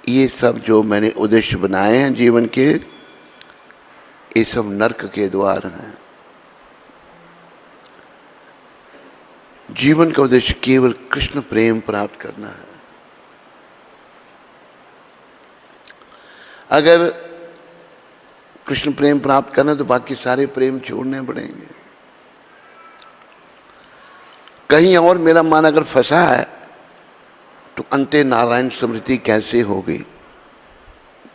ये सब जो मैंने उद्देश्य बनाए हैं जीवन के, ये सब नरक के द्वार हैं। जीवन का उद्देश्य केवल कृष्ण प्रेम प्राप्त करना है। अगर कृष्ण प्रेम प्राप्त करना तो बाकी सारे प्रेम छोड़ने पड़ेंगे। कहीं और मेरा मन अगर फंसा है तो अंते नारायण स्मृति कैसे होगी?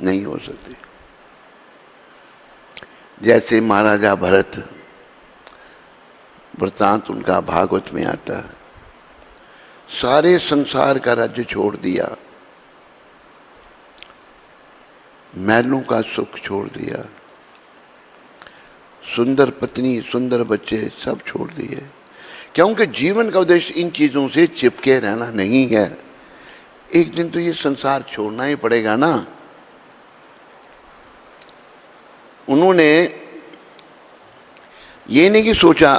नहीं हो सकती। जैसे महाराजा भरत, वृतांत उनका भागवत में आता है, सारे संसार का राज्य छोड़ दिया, महलों का सुख छोड़ दिया, सुंदर पत्नी सुंदर बच्चे सब छोड़ दिए, क्योंकि जीवन का उद्देश्य इन चीजों से चिपके रहना नहीं है। एक दिन तो ये संसार छोड़ना ही पड़ेगा ना। उन्होंने ये नहीं कि सोचा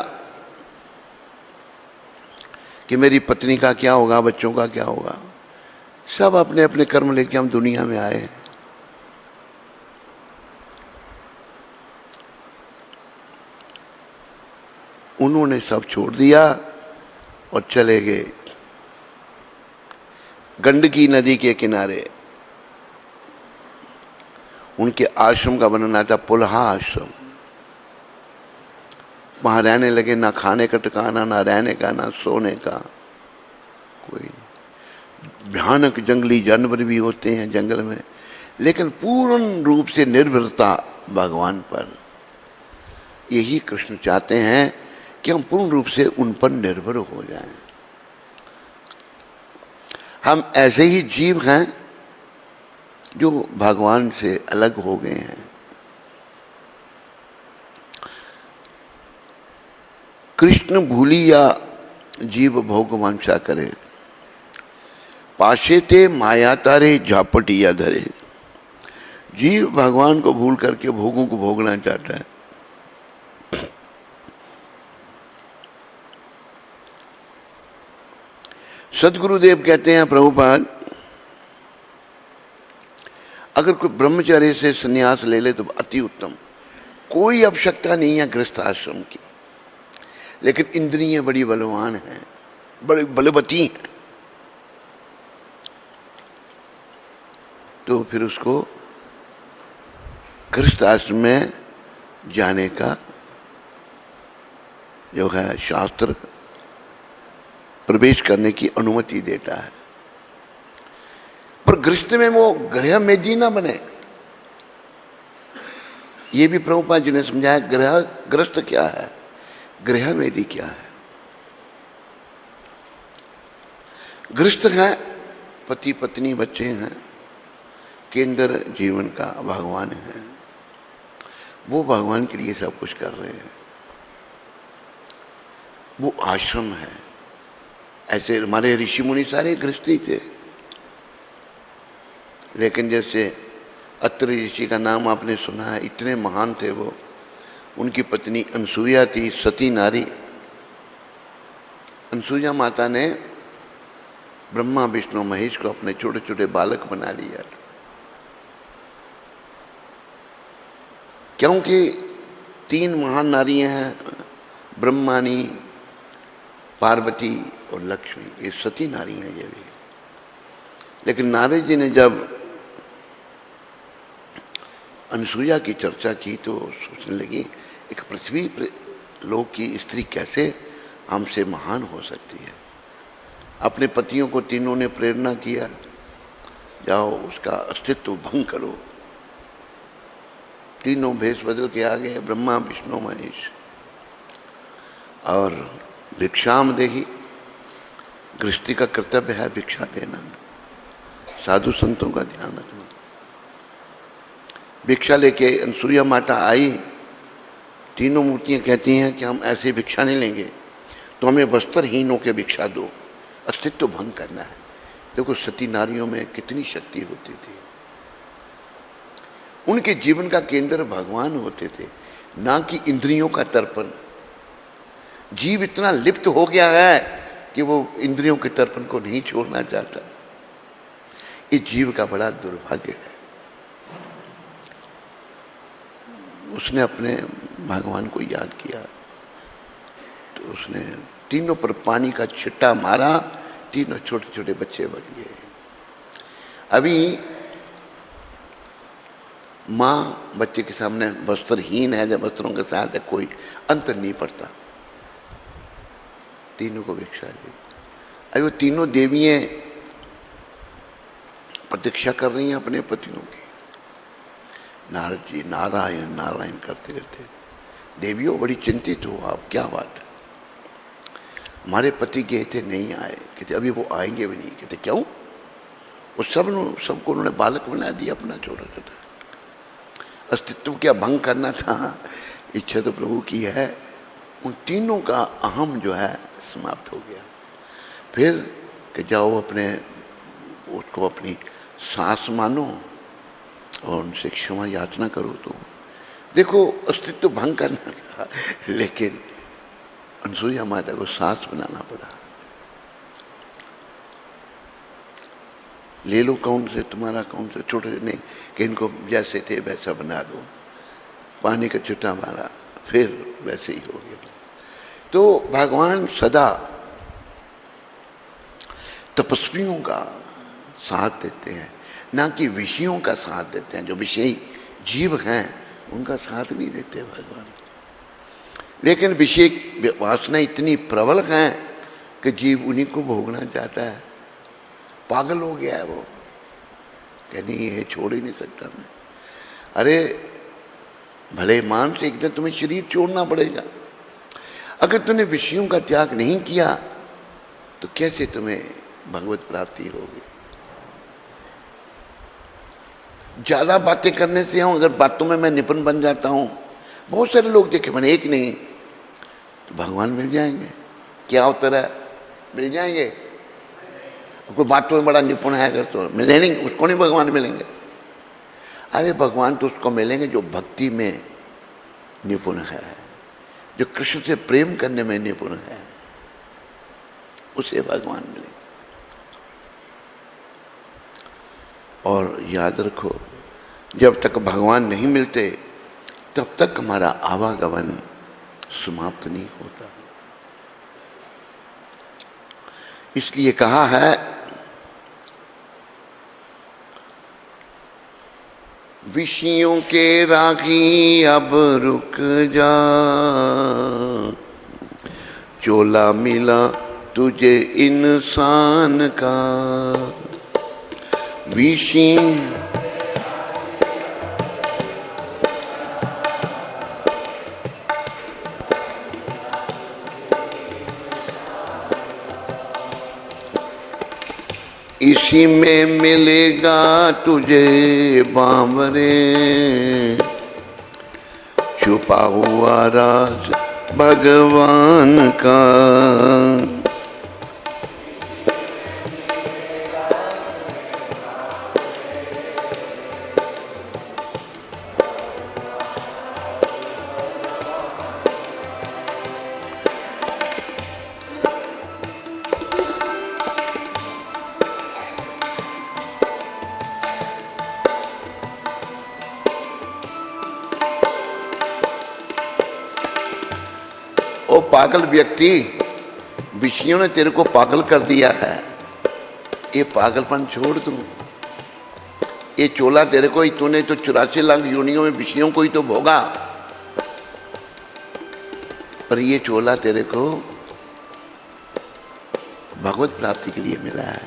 कि मेरी पत्नी का क्या होगा, बच्चों का क्या होगा। सब अपने अपने कर्म लेके हम दुनिया में आए हैं। उन्होंने सब छोड़ दिया और चले गए गंडकी नदी के किनारे। उनके आश्रम का वर्णन आता, पुलहा आश्रम। वहां रहने लगे, ना खाने का ठिकाना, ना रहने का, ना सोने का कोई। भयानक जंगली जानवर भी होते हैं जंगल में, लेकिन पूर्ण रूप से निर्भरता भगवान पर। यही कृष्ण चाहते हैं कि हम पूर्ण रूप से उन पर निर्भर हो जाएं। हम ऐसे ही जीव हैं जो भगवान से अलग हो गए हैं। कृष्ण भूलिया जीव भोग वांछा करे, पाशे ते माया तारे झापटिया धरे। जीव भगवान को भूल करके भोगों को भोगना चाहता है। सदगुरुदेव कहते हैं, प्रभुपाद, अगर कोई ब्रह्मचर्य से संन्यास ले ले तो अति उत्तम। कोई आवश्यकता नहीं है गृहस्थ आश्रम की, लेकिन इंद्रियां बड़ी बलवान हैं, बड़ी बलवती हैं, तो फिर उसको गृहस्थ आश्रम में जाने का जो है शास्त्र प्रवेश करने की अनुमति देता है। पर गृहस्थ में वो गृह मेदी ना बने। ये भी प्रभुपाद जी ने समझाया। गृहस्थ क्या है, गृह मेदी क्या है। गृहस्थ है, पति पत्नी बच्चे हैं, केंद्र जीवन का भगवान है। वो भगवान के लिए सब कुछ कर रहे हैं। वो आश्रम है। ऐसे हमारे ऋषि मुनि सारे गृहस्थी थे, लेकिन जैसे अत्रि ऋषि का नाम आपने सुना है, इतने महान थे वो। उनकी पत्नी अनसुईया थी, सती नारी। अनसुईया माता ने ब्रह्मा विष्णु महेश को अपने छोटे छोटे बालक बना लिया, क्योंकि तीन महान नारियां हैं, ब्रह्मानी, पार्वती और लक्ष्मी। ये सती नारी हैं ये भी। लेकिन नारद जी ने जब अनसुईया की चर्चा की तो सोचने लगी, एक पृथ्वी लोक की स्त्री कैसे हमसे महान हो सकती है। अपने पतियों को तीनों ने प्रेरणा किया, जाओ उसका अस्तित्व भंग करो। तीनों भेष बदल के आ गए, ब्रह्मा विष्णु महेश। और भिक्षाम देही, गृहस्थी का कर्तव्य है भिक्षा देना, साधु संतों का ध्यान रखना। भिक्षा लेके अनसुईया माता आई। तीनों मूर्तियां कहती हैं कि हम ऐसे भिक्षा नहीं लेंगे, तो हमें वस्त्रहीनों के भिक्षा दो, अस्तित्व भंग करना है। देखो सती नारियों में कितनी शक्ति होती थी। उनके जीवन का केंद्र भगवान होते थे, ना कि इंद्रियों का तर्पण। जीव इतना लिप्त हो गया है कि वो इंद्रियों के तर्पण को नहीं छोड़ना चाहता। इस जीव का बड़ा दुर्भाग्य है। उसने अपने भगवान को याद किया तो उसने तीनों पर पानी का छिट्टा मारा, तीनों छोटे छोटे बच्चे बन गए। अभी माँ बच्चे के सामने वस्त्रहीन है, जब वस्त्रों के साथ है, कोई अंतर नहीं पड़ता, तीनों को भिक्षा दी। अभी वो तीनों देवियां प्रतीक्षा कर रही हैं अपने पतियों की। नारद जी नारायण नारायण करते रहते। देवियों बड़ी चिंतित हो, आप क्या बात है, हमारे पति गए थे नहीं आए, कहते अभी वो आएंगे भी नहीं। कहते क्यों? वो सबको उन्होंने बालक बना दिया अपना छोटा छोटा, अस्तित्व क्या भंग करना था, इच्छा तो प्रभु की है। उन तीनों का अहम जो है समाप्त हो गया। फिर कि जाओ अपने उसको अपनी सास मानो और उनसे क्षमा याचना करो। तो देखो अस्तित्व भंग करना था, लेकिन अनसुईया माता को सास बनाना पड़ा। ले लो कौन से तुम्हारा, कौन से छोटे नहीं, कि इनको जैसे थे वैसा बना दो, पानी का छुट्टा मारा, फिर वैसे ही हो गया। तो भगवान सदा तपस्वियों का साथ देते हैं, ना कि विषयों का साथ देते हैं। जो विषयी जीव हैं उनका साथ नहीं देते भगवान। लेकिन विषय वासना इतनी प्रबल है कि जीव उन्हीं को भोगना चाहता है, पागल हो गया है वो, कि नहीं ये छोड़ ही नहीं सकता मैं। अरे भले मान से एक दिन तुम्हें शरीर छोड़ना पड़ेगा। अगर तुमने विषयों का त्याग नहीं किया तो कैसे तुम्हें भगवत प्राप्ति होगी? ज्यादा बातें करने से हूं, अगर बातों में मैं निपुण बन जाता हूं, बहुत सारे लोग देखे मैंने, एक नहीं, तो भगवान मिल जाएंगे। क्या उत्तर है? मिल जाएंगे। कोई बातों में बड़ा निपुण है अगर तो मिलेंगे, उसको नहीं भगवान मिलेंगे। अरे भगवान तो उसको मिलेंगे जो भक्ति में निपुण है, जो कृष्ण से प्रेम करने में निपुण है, उसे भगवान मिलेंगे। और याद रखो, जब तक भगवान नहीं मिलते तब तक हमारा आवागमन समाप्त नहीं होता। इसलिए कहा है विषयों के रागी अब रुक जा, चोला मिला तुझे इंसान का। विषय इसी में मिलेगा तुझे बांवरे, छुपा हुआ राज भगवान का। ओ पागल व्यक्ति, विषयों ने तेरे को पागल कर दिया है, ये पागलपन छोड़ तू। ये चोला तेरे को ही, तूने तो 84 लाख योनियों में विषयों को ही तो भोगा, पर ये चोला तेरे को भगवत प्राप्ति के लिए मिला है,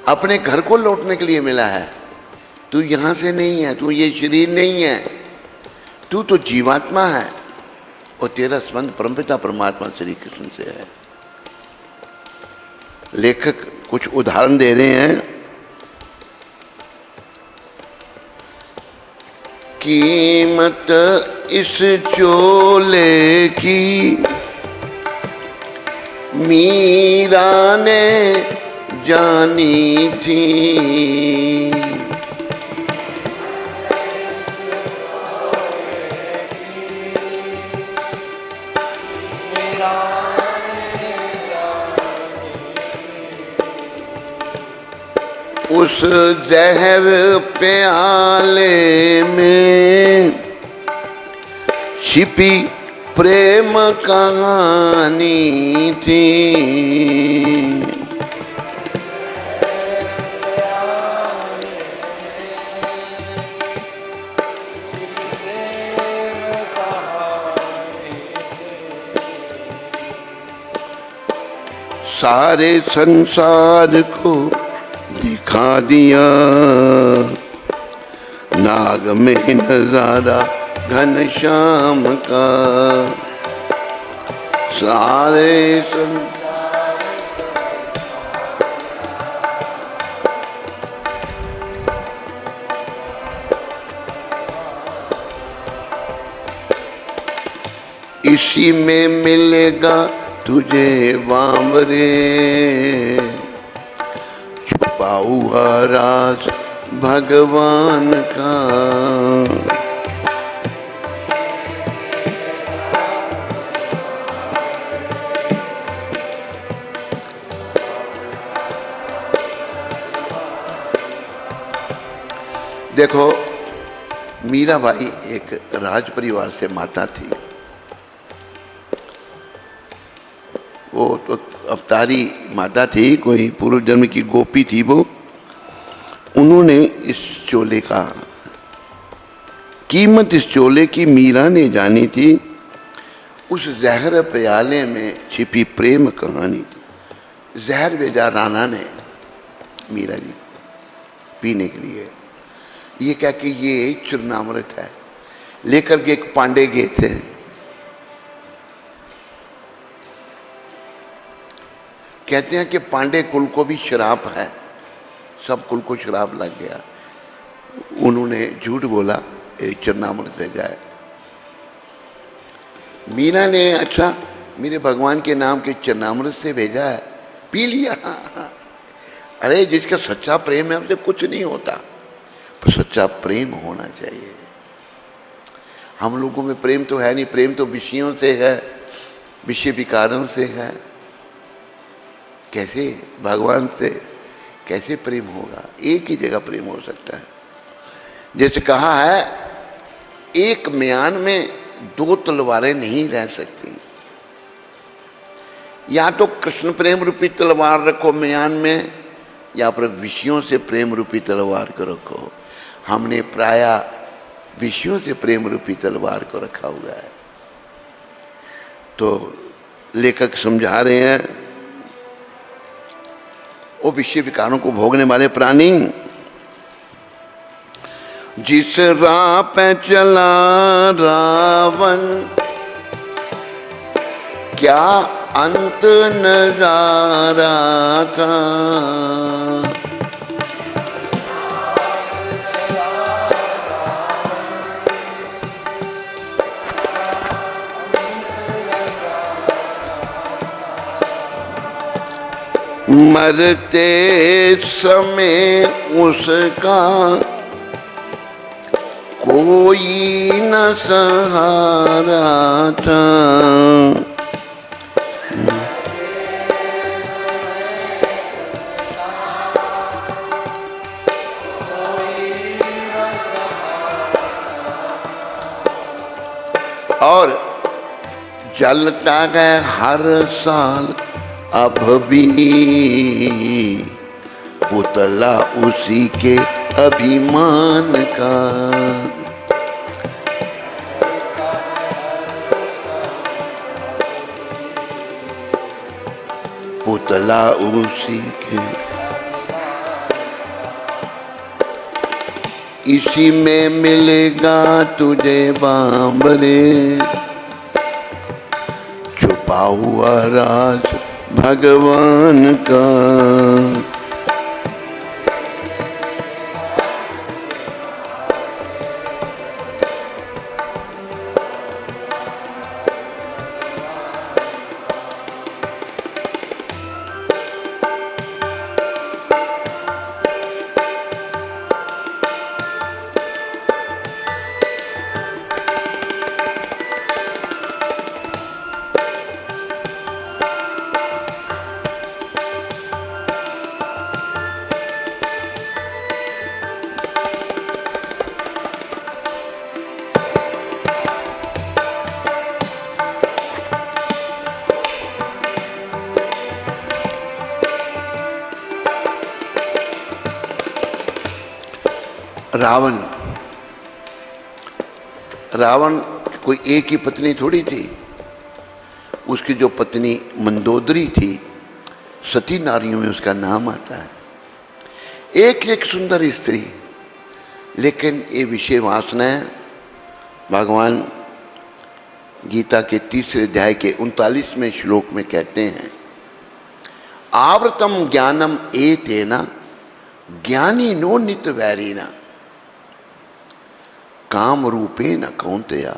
अपने घर को लौटने के लिए मिला है। तू यहां से नहीं है, तू ये शरीर नहीं है, तू तो जीवात्मा है और तेरा संबंध परमपिता परमात्मा श्री कृष्ण से है। लेखक कुछ उदाहरण दे रहे हैं। कीमत इस चोले की मीरा ने जानी थी, उस जहर प्याले में छिपी प्रेम कहानी थी। सारे संसार को दिखा दिया नाग में नजारा घनश्याम का। सारे इसी में मिलेगा तुझे बांबरे, छुपा हुआ राज भगवान का। देखो, मीराबाई एक राज परिवार से माता थी। वो तो अवतारी माता थी, कोई पूर्व जन्म की गोपी थी वो। उन्होंने इस चोले का कीमत, इस चोले की मीरा ने जानी थी। उस जहर प्याले में छिपी प्रेम कहानी। जहर भेजा राणा ने मीरा जी पीने के लिए। ये क्या कि ये चूर्णामृत है, लेकर के एक पांडे गए थे। कहते हैं कि पांडे कुल को भी शराब है, सब कुल को शराब लग गया। उन्होंने झूठ बोला, एक चूर्णामृत भेजा है। मीरा ने अच्छा मेरे भगवान के नाम के चूर्णामृत से भेजा है, पी लिया। अरे जिसका सच्चा प्रेम है उससे कुछ नहीं होता, पर सच्चा प्रेम होना चाहिए। हम लोगों में प्रेम तो है नहीं, प्रेम तो विषयों से है, विषय विकारों से है। कैसे भगवान से कैसे प्रेम होगा? एक ही जगह प्रेम हो सकता है। जैसे कहा है, एक म्यान में दो तलवारें नहीं रह सकती। या तो कृष्ण प्रेम रूपी तलवार रखो म्यान में, या फिर विषयों से प्रेम रूपी तलवार को रखो। हमने प्राय विषयों से प्रेम रूपी तलवार को रखा हुआ है। तो लेखक समझा रहे हैं, वो विषय विकारों को भोगने वाले प्राणी जिस राह पे चला रावण, क्या अंत नजारा था। मरते समय उसका कोई न सहारा था। और जलता है हर साल अब भी पुतला उसी के अभिमान का। पुतला उसी के, इसी में मिलेगा तुझे बांबरे, छुपा हुआ राज भगवान का। रावण रावण कोई एक ही पत्नी थोड़ी थी। उसकी जो पत्नी मंदोदरी थी, सती नारियों में उसका नाम आता है। एक एक सुंदर स्त्री, लेकिन ये विषय वासनाएं भगवान गीता के 3 अध्याय के 39वें श्लोक में कहते हैं, आवृतम ज्ञानम एतेना ज्ञानी नो नित वैरीना काम रूपे न कौंतया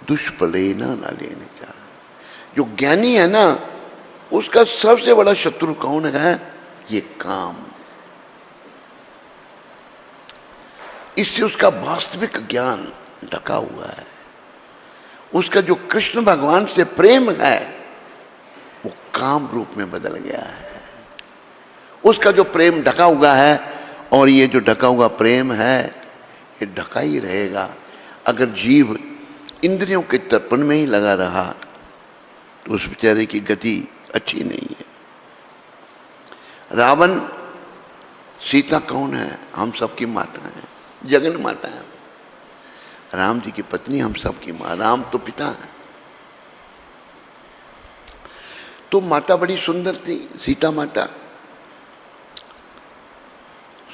दुष्फलेना न लेने चा। जो ज्ञानी है ना, उसका सबसे बड़ा शत्रु कौन है? ये काम। इससे उसका वास्तविक ज्ञान ढका हुआ है। उसका जो कृष्ण भगवान से प्रेम है वो काम रूप में बदल गया है। उसका जो प्रेम ढका हुआ है, और ये जो ढका हुआ प्रेम है ये ढका ही रहेगा। अगर जीव इंद्रियों के तर्पण में ही लगा रहा तो उस बेचारे की गति अच्छी नहीं है। रावण, सीता कौन है? हम सबकी माता है, जगन माता है। राम जी की पत्नी हम सबकी माँ, राम तो पिता है। तो माता बड़ी सुंदर थी, सीता माता।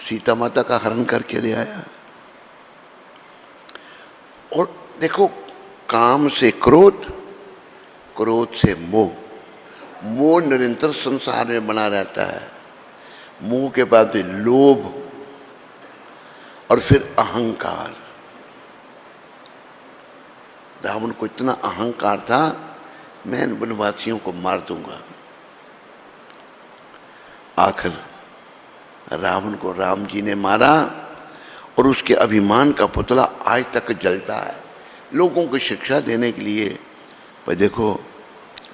सीता माता का हरण करके ले आया। और देखो, काम से क्रोध, क्रोध से मोह, मोह निरंतर संसार में बना रहता है। मोह के बाद लोभ और फिर अहंकार। रावण को इतना अहंकार था, मैं इन वनवासियों को मार दूंगा। आखिर रावण को राम जी ने मारा और उसके अभिमान का पुतला आज तक जलता है लोगों को शिक्षा देने के लिए। पर देखो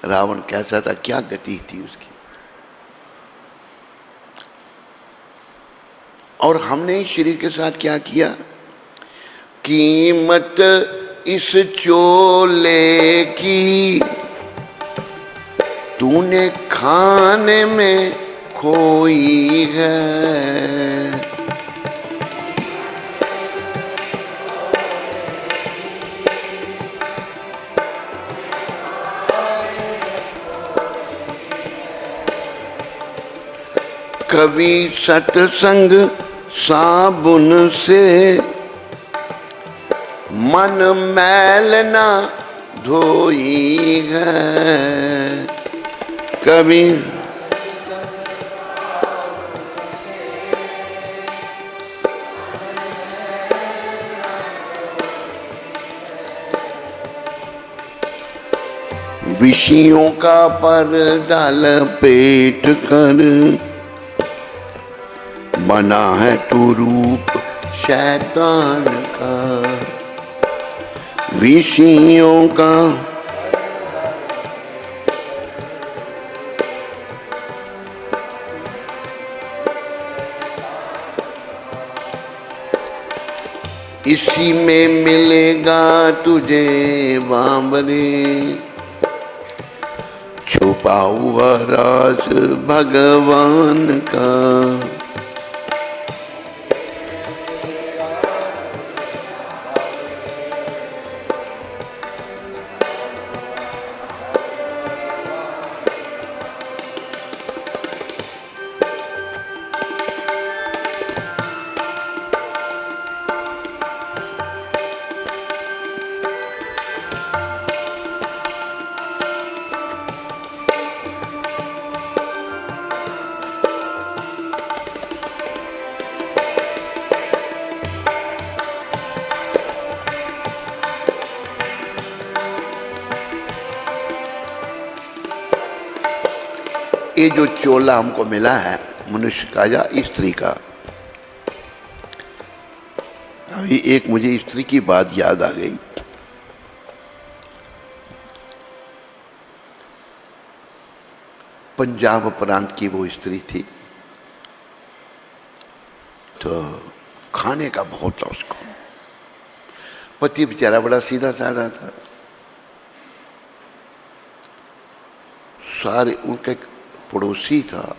रावण कैसा था, क्या गति थी उसकी। और हमने शरीर के साथ क्या किया? कीमत इस चोले की तूने खाने में खोई है। कभी सत्संग साबुन से मन मैल ना धोई है। कभी विषयों का पर्दा लपेट कर बना है तू रूप शैतान का। विषयों का इसी में मिलेगा तुझे बाबरे छुपा हुआ राज भगवान का। ये जो चोला हमको मिला है मनुष्य का या स्त्री का, अभी एक मुझे स्त्री की बात याद आ गई। पंजाब प्रांत की वो स्त्री थी, तो खाने का बहुत था उसको। पति बेचारा बड़ा सीधा साधा था। सारे उनके पड़ोसी था,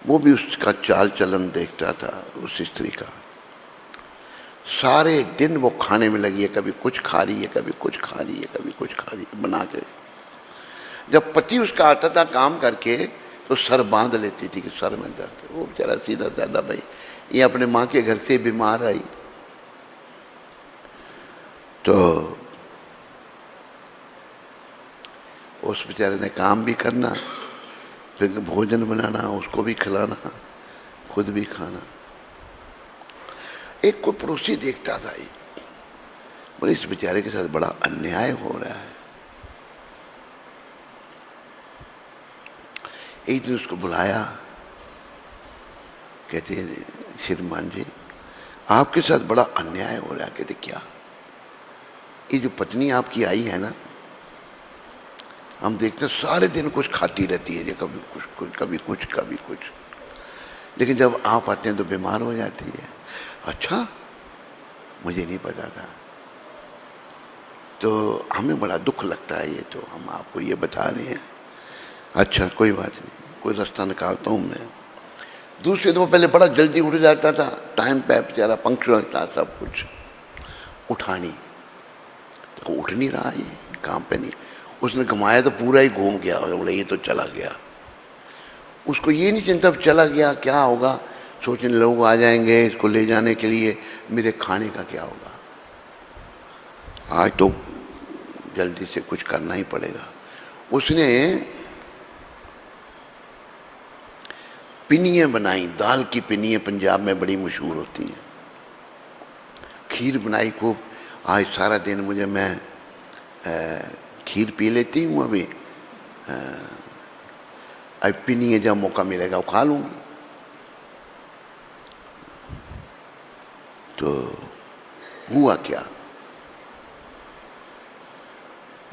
वो भी उसका चाल चलन देखता था उस स्त्री का। सारे दिन वो खाने में लगी है, कभी कुछ खा रही है, कभी कुछ खा रही है, कभी कुछ खा रही है बना के। जब पति उसका आता था काम करके तो सर बांध लेती थी कि सर में दर्द है। वो बेचारा सीधा दादा भाई ये अपने माँ के घर से बीमार आई, तो उस बेचारे ने काम भी करना, फिर भोजन बनाना, उसको भी खिलाना, खुद भी खाना। एक कोई पड़ोसी देखता था, ये बोले इस बेचारे के साथ बड़ा अन्याय हो रहा है। एक दिन उसको बुलाया, कहते श्रीमान जी आपके साथ बड़ा अन्याय हो रहा है। कहते क्या? ये जो पत्नी आपकी आई है ना, हम देखते सारे दिन कुछ खाती रहती है, कभी कुछ कभी कुछ कभी कुछ, लेकिन जब आप आते हैं तो बीमार हो जाती है। अच्छा, मुझे नहीं पता था, तो हमें बड़ा दुख लगता है, ये तो हम आपको ये बता रहे हैं। अच्छा कोई बात नहीं, कोई रास्ता निकालता हूँ मैं। दूसरे दिन पहले बड़ा जल्दी उठ जाता था, टाइम पे बेचारा पंक्चुअल था सब कुछ। उठानी तो उठ नहीं रहा, ये काम पे नहीं, उसने घुमाया तो पूरा ही घूम गया। बोले ये तो चला गया। उसको ये नहीं चिंता चला गया क्या होगा, सोचने लोग आ जाएंगे इसको ले जाने के लिए, मेरे खाने का क्या होगा। आज तो जल्दी से कुछ करना ही पड़ेगा। उसने पिनियाँ बनाई, दाल की पिनियाँ पंजाब में बड़ी मशहूर होती हैं। खीर बनाई खूब। आज सारा दिन मुझे मैं खीर पी लेती हूँ अभी, अब पिनियाँ जब मौका मिलेगा वो खा लूँगी। तो हुआ क्या,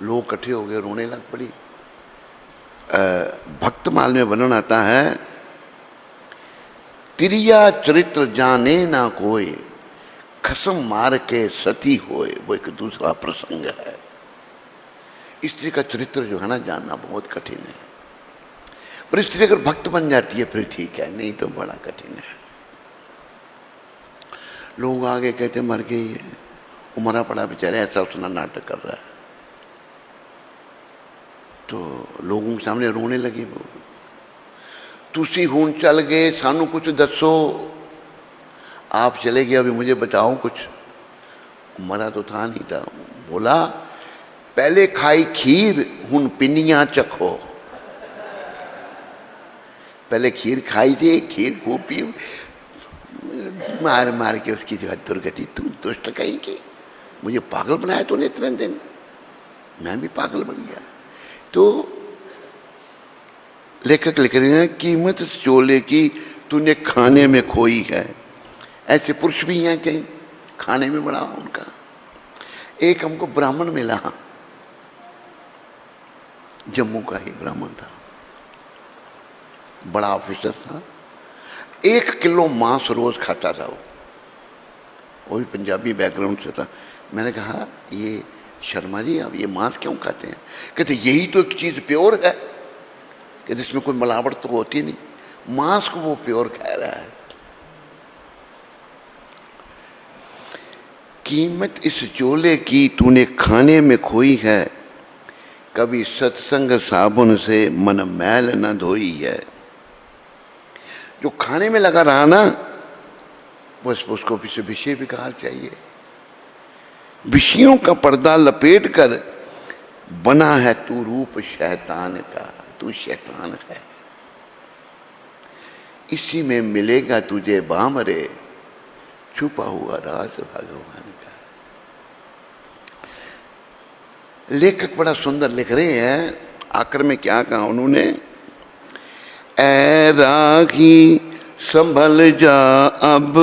लोग इकट्ठे हो गए, रोने लग पड़ी। भक्तमाल में वर्णन आता है, तिरिया चरित्र जाने ना कोई, खसम मार के सती होए। वो एक दूसरा प्रसंग है। स्त्री का चरित्र जो है ना जानना बहुत कठिन है, पर स्त्री अगर भक्त बन जाती है फिर ठीक है, नहीं तो बड़ा कठिन है। लोग आगे कहते मर गई है, वो मरा पड़ा बेचारे, ऐसा उसना नाटक कर रहा है। तो लोगों के सामने रोने लगी वो, तुसी हुन चल गए सानू कुछ दसो, आप चले गए अभी मुझे बताओ कुछ। मरा तो था नहीं था। बोला पहले खाई खीर हुन पिनियां चखो। पहले खीर खाई थी, खीर खूब पी, मार मार के उसकी जो है दुर्गति। तू दुष्ट कहीं की, मुझे पागल बनाया तूने इतने दिन, मैं भी पागल बन गया। तो लेखक लिख रहे हैं, कीमत चोले की तूने खाने में खोई है। ऐसे पुरुष भी हैं कहीं खाने में बड़ा उनका। एक हमको ब्राह्मण मिला, जम्मू का ही ब्राह्मण था, बड़ा ऑफिसर था। 1 किलो मांस रोज खाता था वो भी पंजाबी बैकग्राउंड से था। मैंने कहा ये शर्मा जी आप ये मांस क्यों खाते हैं? कहते यही तो एक चीज प्योर है, कहते इसमें कोई मिलावट तो होती नहीं, मांस को वो प्योर खा रहा है। कीमत इस चोले की तूने खाने में खोई है, कभी सत्संग साबुन से मन मैल न धोई है। जो खाने में लगा रहा ना, बस उसको विषय विकार चाहिए। विषयों का पर्दा लपेट कर बना है तू रूप शैतान का, तू शैतान है। इसी में मिलेगा तुझे बामरे, छुपा हुआ राज भगवान का। लेखक बड़ा सुंदर लिख रहे हैं, आखिर में क्या कहा उन्होंने, ऐ रागी संभल जा अब,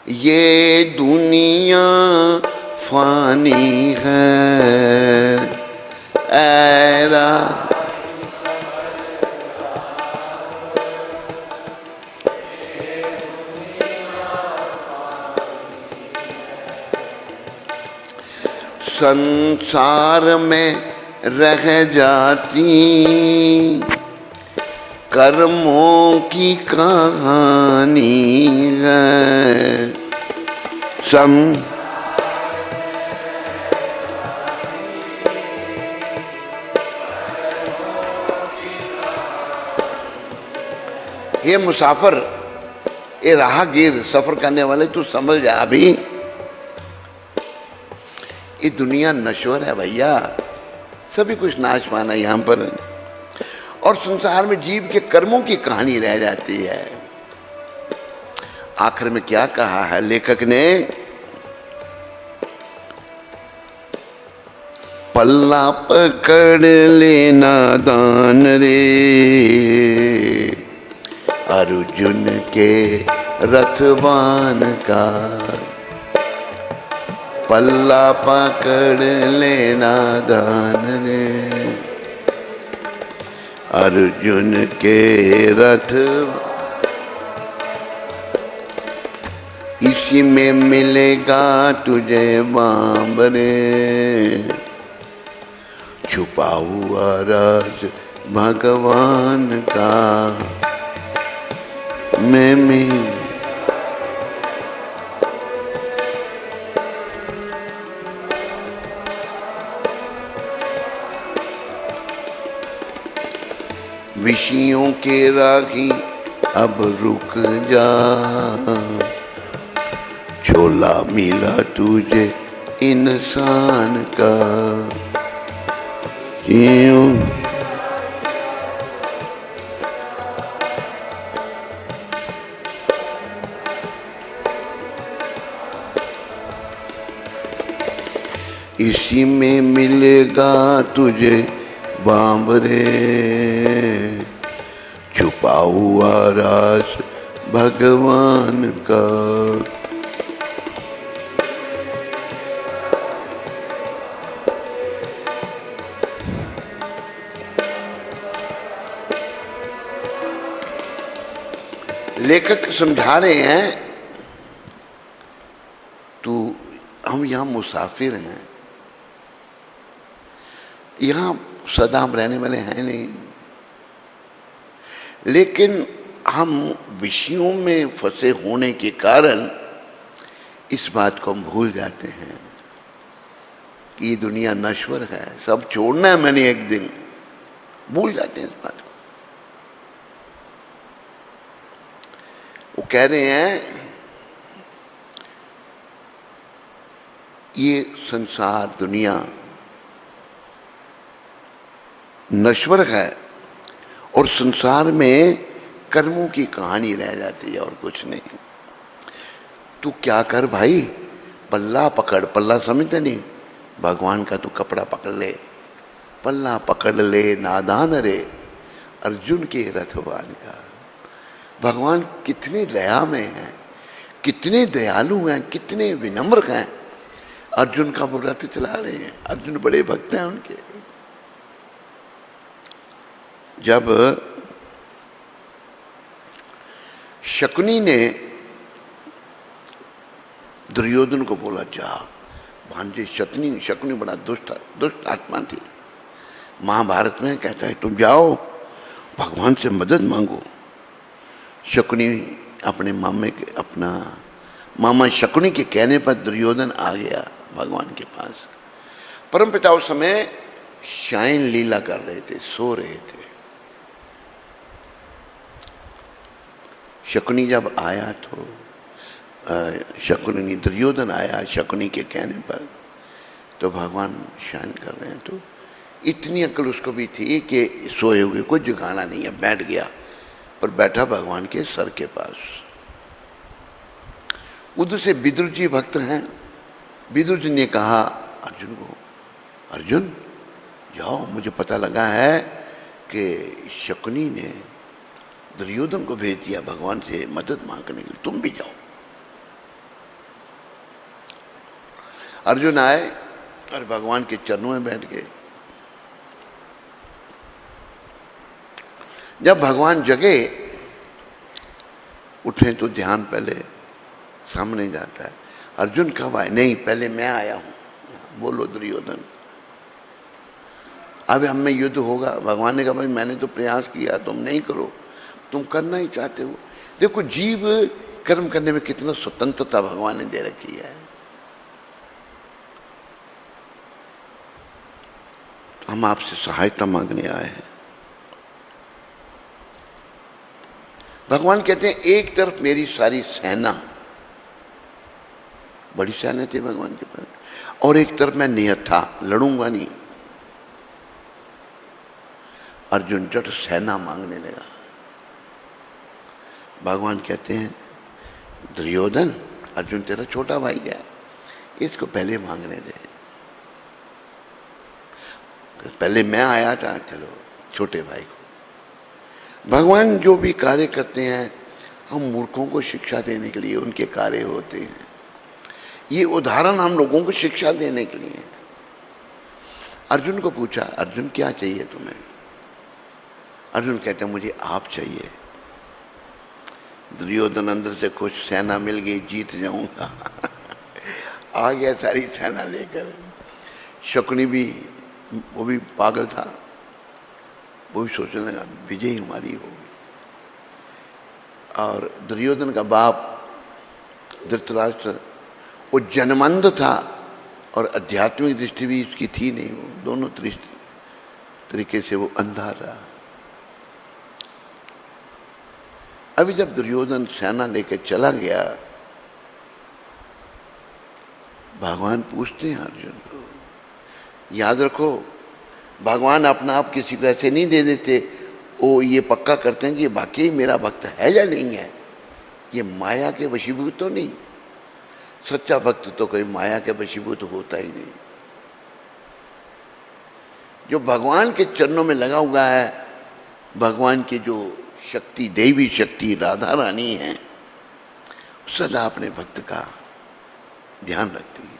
ये दुनिया फानी है। ऐ संसार में रह जाती कर्मों की कहानी है। सम ये मुसाफिर, ये राहगीर, सफर करने वाले, तू समझ जा अभी ये दुनिया नश्वर है भैया, सभी कुछ नाश पाना यहां पर, और संसार में जीव के कर्मों की कहानी रह जाती है। आखिर में क्या कहा है लेखक ने, पल्ला पकड़ लेना दान रे अर्जुन के रथवान का, पल्ला पकड़ लेना दान रे अर्जुन के रथ, इसी में मिलेगा तुझे बांबरे छुपा हुआ राज भगवान का। मैं विषयों के राखी अब रुक जा, झोला मिला तुझे इंसान का। इसी में मिलेगा तुझे बांबरे छुपा हुआ राज भगवान का। लेखक समझा रहे हैं तो हम यहाँ मुसाफिर हैं, यहाँ सदा हम रहने वाले हैं नहीं, लेकिन हम विषयों में फंसे होने के कारण इस बात को हम भूल जाते हैं कि ये दुनिया नश्वर है, सब छोड़ना है मैंने एक दिन, भूल जाते हैं इस बात को। वो कह रहे हैं ये संसार दुनिया नश्वर है और संसार में कर्मों की कहानी रह जाती है और कुछ नहीं। तू क्या कर भाई, पल्ला पकड़, पल्ला समझते नहीं, भगवान का तू कपड़ा पकड़ ले, पल्ला पकड़ ले नादान रे अर्जुन के रथवान का। भगवान कितने दया में हैं, कितने दयालु हैं, कितने विनम्र हैं। अर्जुन का वो रथ चला रहे हैं, अर्जुन बड़े भक्त हैं उनके। जब शकुनी ने दुर्योधन को बोला जा भांजे, शकुनी बड़ा दुष्ट आत्मा थी। महाभारत में कहता है तुम जाओ भगवान से मदद मांगो। शकुनी अपने अपना मामा शकुनी के कहने पर दुर्योधन आ गया भगवान के पास। परमपिता उस समय शयन लीला कर रहे थे, सो रहे थे। शकुनी जब आया तो शकुनी दुर्योधन आया शकुनी के कहने पर, तो भगवान शयन कर रहे हैं। तो इतनी अक्ल उसको भी थी कि सोए हुए को जगाना नहीं है, बैठ गया, पर बैठा भगवान के सर के पास। उधर से विदुर जी भक्त हैं। विदुर जी ने कहा अर्जुन को, अर्जुन जाओ, मुझे पता लगा है कि शकुनी ने दुर्योधन को भेज दिया भगवान से मदद मांगने के लिए, तुम भी जाओ। अर्जुन आए और भगवान के चरणों में बैठ गए। जब भगवान जगे उठे तो ध्यान पहले सामने जाता है। अर्जुन कब आए? नहीं, पहले मैं आया हूं। बोलो दुर्योधन, अब हम में युद्ध होगा। भगवान ने कहा भाई मैंने तो प्रयास किया, तुम नहीं करो, तुम करना ही चाहते हो। देखो जीव कर्म करने में कितना स्वतंत्रता भगवान ने दे रखी है। हम आपसे सहायता मांगने आए हैं। भगवान कहते हैं एक तरफ मेरी सारी सेना, बड़ी सेना थी भगवान के पास, और एक तरफ मैं निहत्था, लड़ूंगा नहीं। अर्जुन जट सेना मांगने लगा। भगवान कहते हैं दुर्योधन, अर्जुन तेरा छोटा भाई है, इसको पहले मांगने दे। पहले मैं आया था, चलो छोटे भाई को। भगवान जो भी कार्य करते हैं हम मूर्खों को शिक्षा देने के लिए उनके कार्य होते हैं। ये उदाहरण हम लोगों को शिक्षा देने के लिए है। अर्जुन को पूछा, अर्जुन क्या चाहिए तुम्हें? अर्जुन कहते हैं मुझे आप चाहिए। दुर्योधन अंदर से खुश, सेना मिल गई, जीत जाऊंगा। आ गया सारी सेना लेकर। शकुनी भी, वो भी पागल था, वो भी सोचने लगा विजय हमारी होगी। और दुर्योधन का बाप धृतराष्ट्र, वो जन्मंध था और आध्यात्मिक दृष्टि भी उसकी थी नहीं, वो दोनों तरीके से वो अंधा था। अभी जब दुर्योधन सेना लेकर चला गया, भगवान पूछते हैं अर्जुन को, याद रखो भगवान अपना आप किसी को ऐसे नहीं दे देते, वो ये पक्का करते हैं कि ये वाकई मेरा भक्त है या नहीं है, ये माया के वशीभूत तो नहीं। सच्चा भक्त तो कोई माया के वशीभूत होता ही नहीं। जो भगवान के चरणों में लगा हुआ है, भगवान की जो शक्ति, देवी शक्ति राधा रानी है, सदा अपने भक्त का ध्यान रखती है।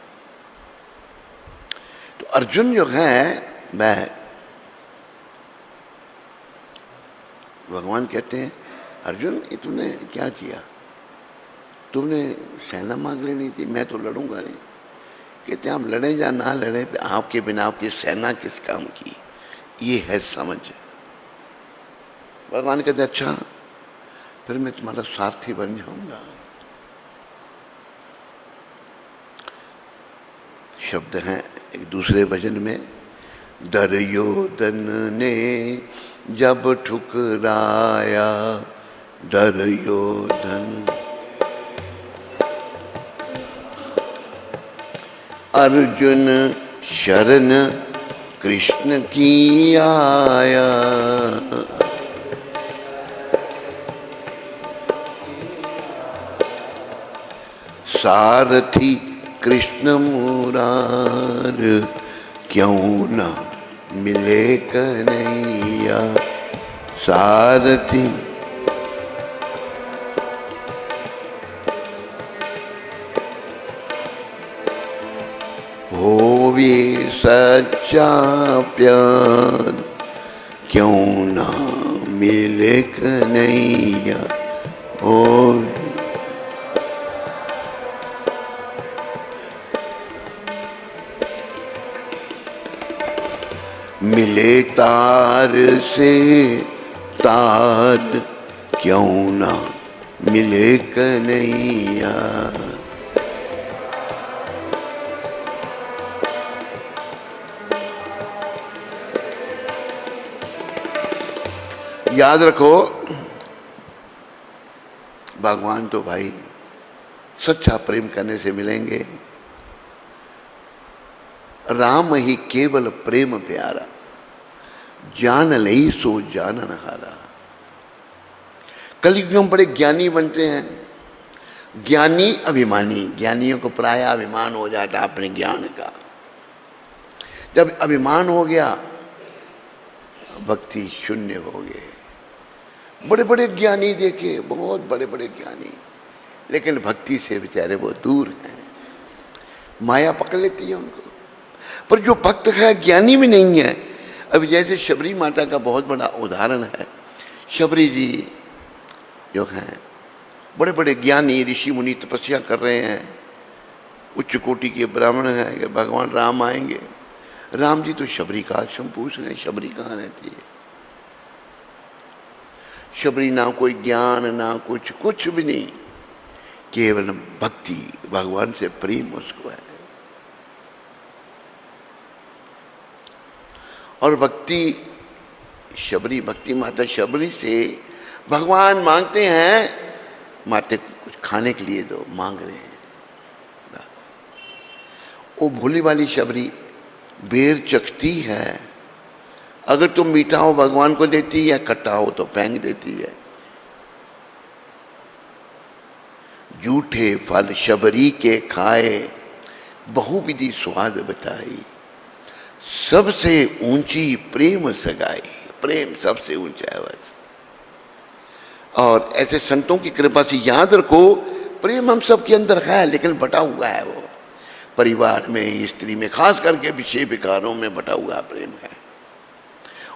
तो अर्जुन जो है, मैं, भगवान कहते हैं अर्जुन ये तुमने क्या किया? तुमने सेना मांग लेनी थी, मैं तो लड़ूंगा नहीं। कहते हैं आप लड़े या ना लड़े, आपके बिना आपकी सेना किस काम की, ये है समझ। भगवान कहते अच्छा फिर मैं तुम्हारा सारथी बन जाऊंगा। शब्द हैं एक दूसरे भजन में, दुर्योधन ने जब ठुकराया, दुर्योधन अर्जुन शरण कृष्ण की आया, सारथी कृष्ण मुरार, क्यों ना मिले कन्हैया। सारथी होवे सच्चा प्यार, क्यों ना मिले कन्हैया। और मिले तार से तार, क्यों ना मिले कन्हैया। याद रखो भगवान तो भाई सच्चा प्रेम करने से मिलेंगे। राम ही केवल प्रेम प्यारा, जान लई सो जानन हारा। कलयुग में बड़े ज्ञानी बनते हैं, ज्ञानी अभिमानी। ज्ञानियों को प्राय अभिमान हो जाता है अपने ज्ञान का। जब अभिमान हो गया, भक्ति शून्य हो गए। बड़े बड़े ज्ञानी देखे, बहुत बड़े बड़े ज्ञानी, लेकिन भक्ति से बेचारे वो दूर हैं, माया पकड़ लेती है उनको। पर जो भक्त है, ज्ञानी भी नहीं है। अभी जैसे शबरी माता का बहुत बड़ा उदाहरण है। शबरी जी जो हैं बड़े बड़े ज्ञानी ऋषि मुनि तपस्या कर रहे हैं, उच्च कोटि के ब्राह्मण हैं कि भगवान राम आएंगे। राम जी तो शबरी का आश्रम पूछ रहे हैं, शबरी कहाँ रहती है? शबरी ना कोई ज्ञान ना कुछ भी नहीं, केवल भक्ति, भगवान से प्रेम उसको है। और भक्ति शबरी, भक्ति माता शबरी से भगवान मांगते हैं, माते कुछ खाने के लिए दो, मांग रहे हैं। वो भोली वाली शबरी बेर चखती है, अगर तुम मीठा हो भगवान को देती है, खट्टा हो तो फेंक देती है। जूठे फल शबरी के खाए, बहुविधि स्वाद बताई, सबसे ऊंची प्रेम सगाई। प्रेम सबसे ऊंचा है बस। और ऐसे संतों की कृपा से याद रखो, प्रेम हम सबके अंदर है, लेकिन बटा हुआ है। वो परिवार में, स्त्री में, खास करके विषय विकारों में बटा हुआ प्रेम है।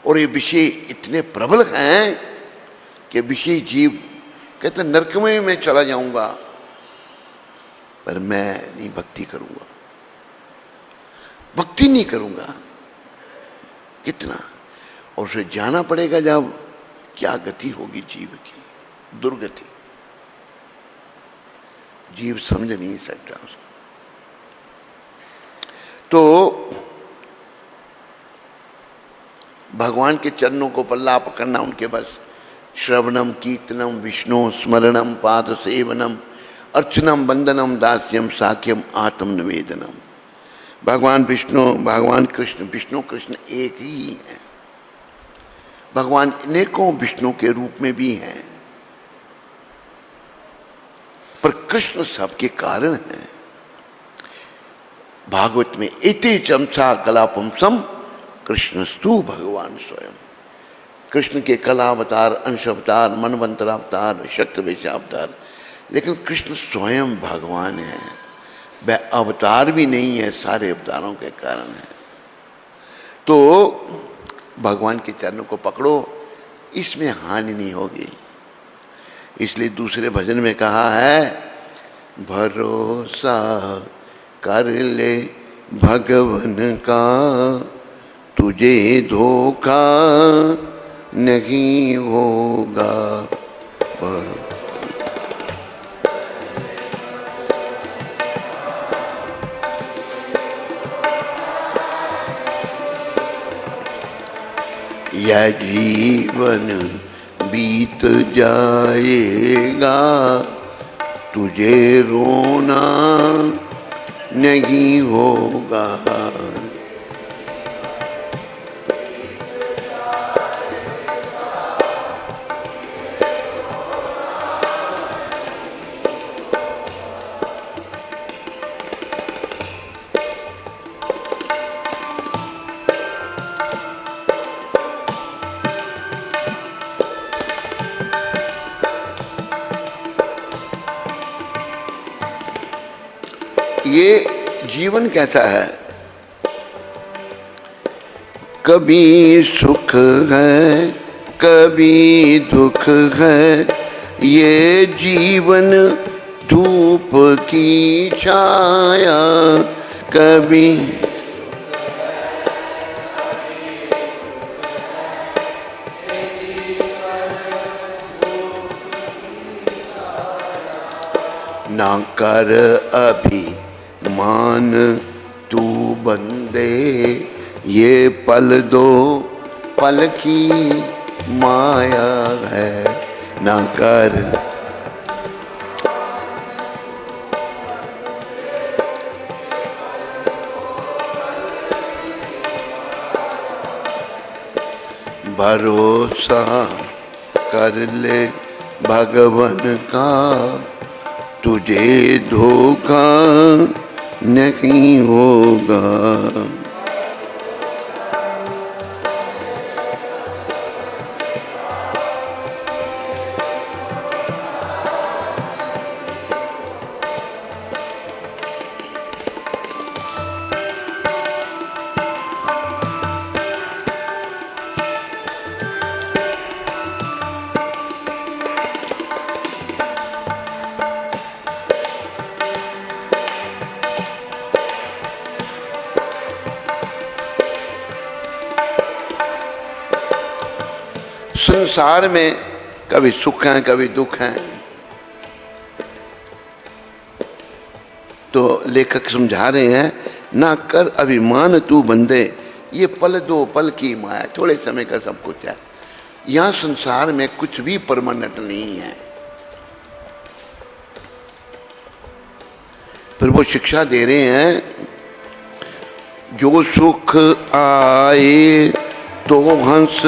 और ये विषय इतने प्रबल हैं कि विषय जीव कहते नरक में मैं चला जाऊंगा, पर मैं नहीं भक्ति करूंगा, भक्ति नहीं करूंगा। कितना, और फिर जाना पड़ेगा जब क्या गति होगी जीव की, दुर्गति। जीव समझ नहीं सकता उसको। तो भगवान के चरणों को पल्ला पकड़ना उनके बस। श्रवणम कीर्तनम विष्णु स्मरणम पाद सेवनम अर्चनम वंदनम दास्यम साख्यम आत्म निवेदनम। भगवान विष्णु, भगवान कृष्ण, विष्णु कृष्ण एक ही है। भगवान अनेकों विष्णु के रूप में भी हैं, पर कृष्ण सबके कारण है। भागवत में इति चमसा कलापम सम कृष्णस्तु भगवान स्वयं। कृष्ण के कला अवतार, अंश अवतार, मनवंतर अवतार, शक्ति वेशावतार, लेकिन कृष्ण स्वयं भगवान है। वह अवतार भी नहीं है, सारे अवतारों के कारण है। तो भगवान के चरणों को पकड़ो, इसमें हानि नहीं होगी। इसलिए दूसरे भजन में कहा है, भरोसा कर ले भगवन का, तुझे धोखा नहीं होगा। यह जीवन बीत जाएगा, तुझे रोना नहीं होगा। ये जीवन कैसा है, कभी सुख है कभी दुख है, ये जीवन धूप की छाया। कभी ना कर अभी मान तू बंदे, ये पल दो पल की माया है। ना कर भरोसा कर ले भगवन का, तुझे धोखा नहीं होगा। संसार में कभी सुख है कभी दुख है, तो लेखक समझा रहे हैं, ना कर अभिमान तू बंदे, ये पल दो पल की माया, थोड़े समय का सब कुछ है। यहां संसार में कुछ भी परमानेंट नहीं है। फिर वो शिक्षा दे रहे हैं, जो सुख आए तो हंस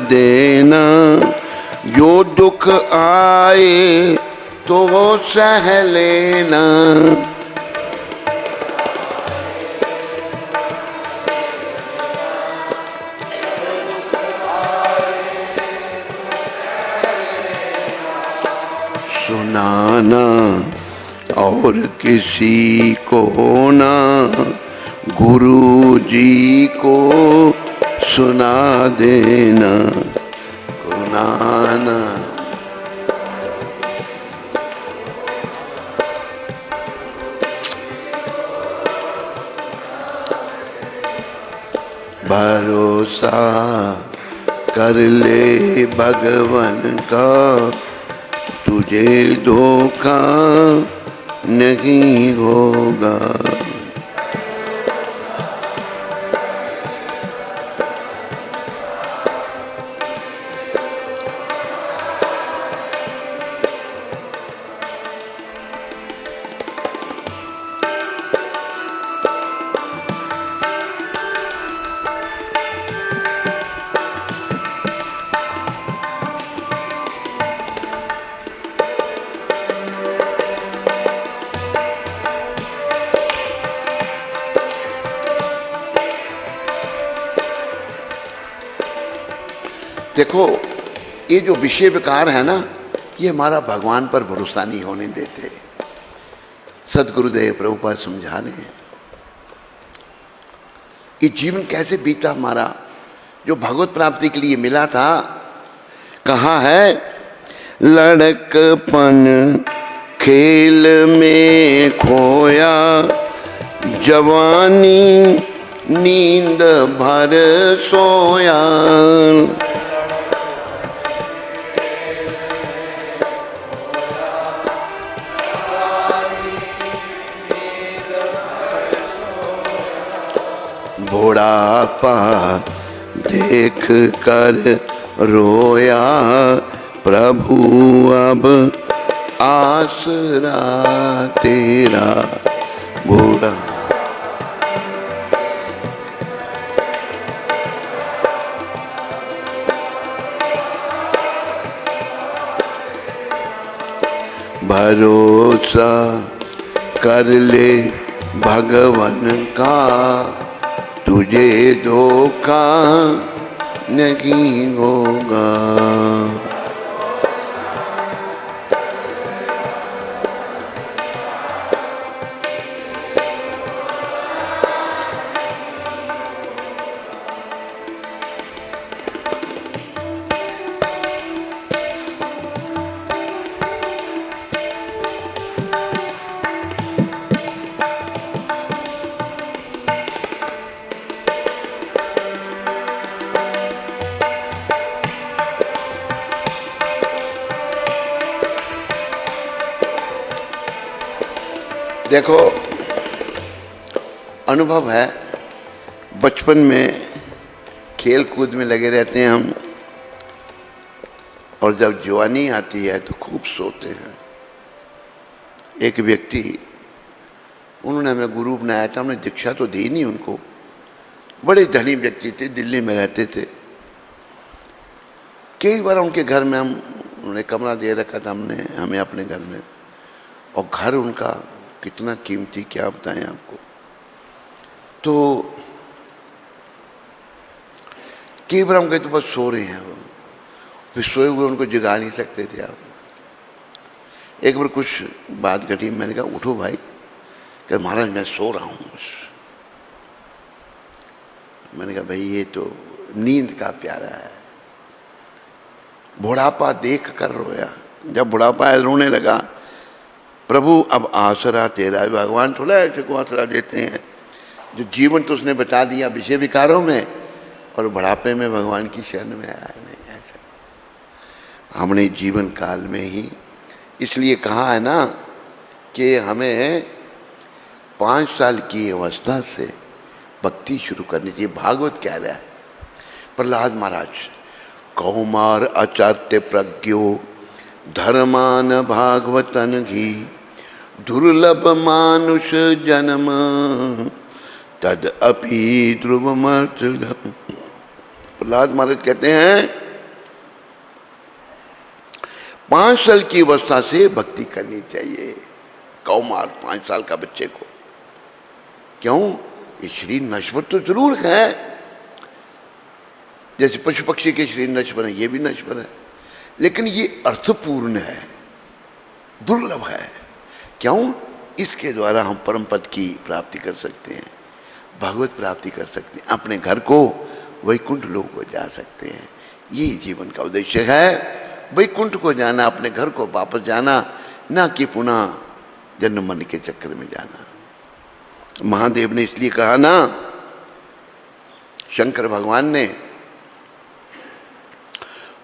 देना, जो दुख आए तो सह लेना। सुनाना और किसी को ना, गुरु जी को सुना देना। सुनाना भरोसा कर ले भगवान का, तुझे धोखा नहीं होगा। देखो, ये जो विषय विकार है ना, ये हमारा भगवान पर भरोसा नहीं होने देते। सदगुरुदेव प्रभुपाद समझा रहे हैं, ये जीवन कैसे बीता हमारा, जो भगवत प्राप्ति के लिए मिला था। कहा है, लड़कपन खेल में खोया, जवानी नींद भर सोया। बुढ़ापा देख कर रोया, प्रभु अब आसरा तेरा। बूढ़ा भरोसा कर ले भगवान का, तुझे धोखा नहीं होगा। देखो, अनुभव है, बचपन में खेल कूद में लगे रहते हैं हम, और जब जवानी आती है तो खूब सोते हैं। एक व्यक्ति, उन्होंने हमें गुरु बनाया था, हमने दीक्षा तो दी नहीं उनको। बड़े धनी व्यक्ति थे, दिल्ली में रहते थे। कई बार उनके घर में उन्होंने कमरा दे रखा था हमने, हमें अपने घर में, और घर उनका कितना कीमती, क्या बताएं आपको। तो कई बार हम कहते बस सो रहे हैं वो, फिर सोए हुए उनको जगा नहीं सकते थे आप। एक बार कुछ बात घटी, मैंने कहा उठो भाई, कि महाराज मैं सो रहा हूँ बस। मैंने कहा भाई ये तो नींद का प्यारा है। बुढ़ापा देख कर रोया। जब बुढ़ापा रोने लगा, प्रभु अब आसरा तेरा। भगवान थोड़ा ऐसे को आसरा देते हैं, जो जीवन तो उसने बता दिया विषय विकारों में, और बुढ़ापे में भगवान की शरण में आया नहीं। ऐसा हमने जीवन काल में ही, इसलिए कहा है ना कि हमें 5 साल की अवस्था से भक्ति शुरू करनी चाहिए। भागवत कह रहा है प्रहलाद महाराज, कौमार आचार्य प्रज्ञो धर्मान भागवतन घी दुर्लभ मानुष जन्म तद अपि ध्रुवमर्थम। प्रहलाद महाराज कहते हैं 5 साल की अवस्था से भक्ति करनी चाहिए। कौमार 5 साल का बच्चे को, क्यों? ये शरीर नश्वर तो जरूर है, जैसे पशु पक्षी के शरीर नश्वर है, ये भी नश्वर है, लेकिन ये अर्थपूर्ण है, दुर्लभ है। क्यों? इसके द्वारा हम परम पद की प्राप्ति कर सकते हैं, भगवत प्राप्ति कर सकते हैं, अपने घर को वैकुंठ लोक को जा सकते हैं। ये जीवन का उद्देश्य है, वैकुंठ को जाना, अपने घर को वापस जाना, ना कि पुनः जन्म मरण के चक्कर में जाना। महादेव ने इसलिए कहा ना, शंकर भगवान ने,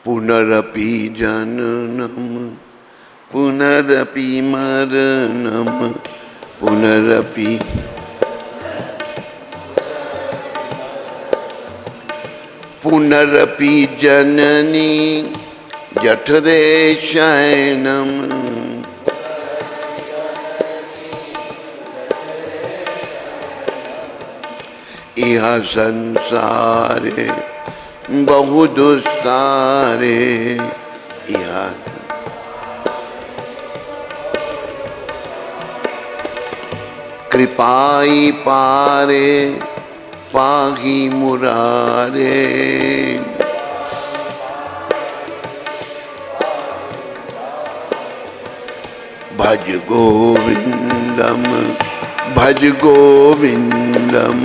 पुनरपि जननम पुनरपि मरणम पुनरपि पुनरपि जननी जठरे शयनम इह संसारे बहु दुस्तारे इह। कृपाई पारे पाही मुरारे भज गोविंदम भज गोविंदम।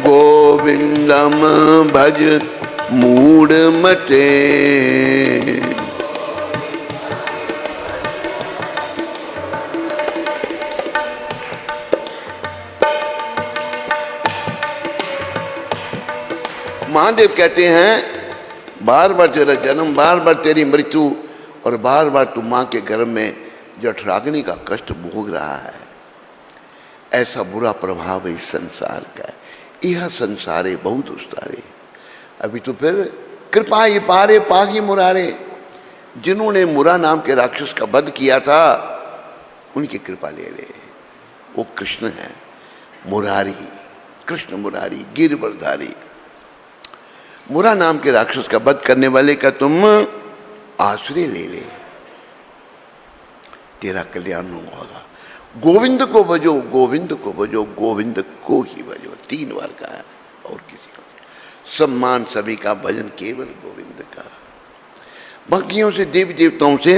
गोविंदम भज मूढ़ मते महादेव कहते हैं बार बार तेरा जन्म, बार बार तेरी मृत्यु और बार बार तू माँ के गर्भ में जठराग्नि का कष्ट भोग रहा है। ऐसा बुरा प्रभाव है इस संसार का। यह संसारे बहुत उस्तारे। अभी तो फिर कृपा ये पारे पागी मुरारे, जिन्होंने मुरा नाम के राक्षस का वध किया था उनकी कृपा ले ले। वो कृष्ण है, मुरारी, कृष्ण मुरारी, गिरवरधारी। मुरा नाम के राक्षस का वध करने वाले का तुम आश्रय ले ले, तेरा कल्याण होगा। गोविंद को भजो, गोविंद को भजो, गोविंद को ही भजो। 3 बार कहा है, और किसी को। सम्मान सभी का, भजन केवल गोविंद का। बाकियों से, देवी देवताओं से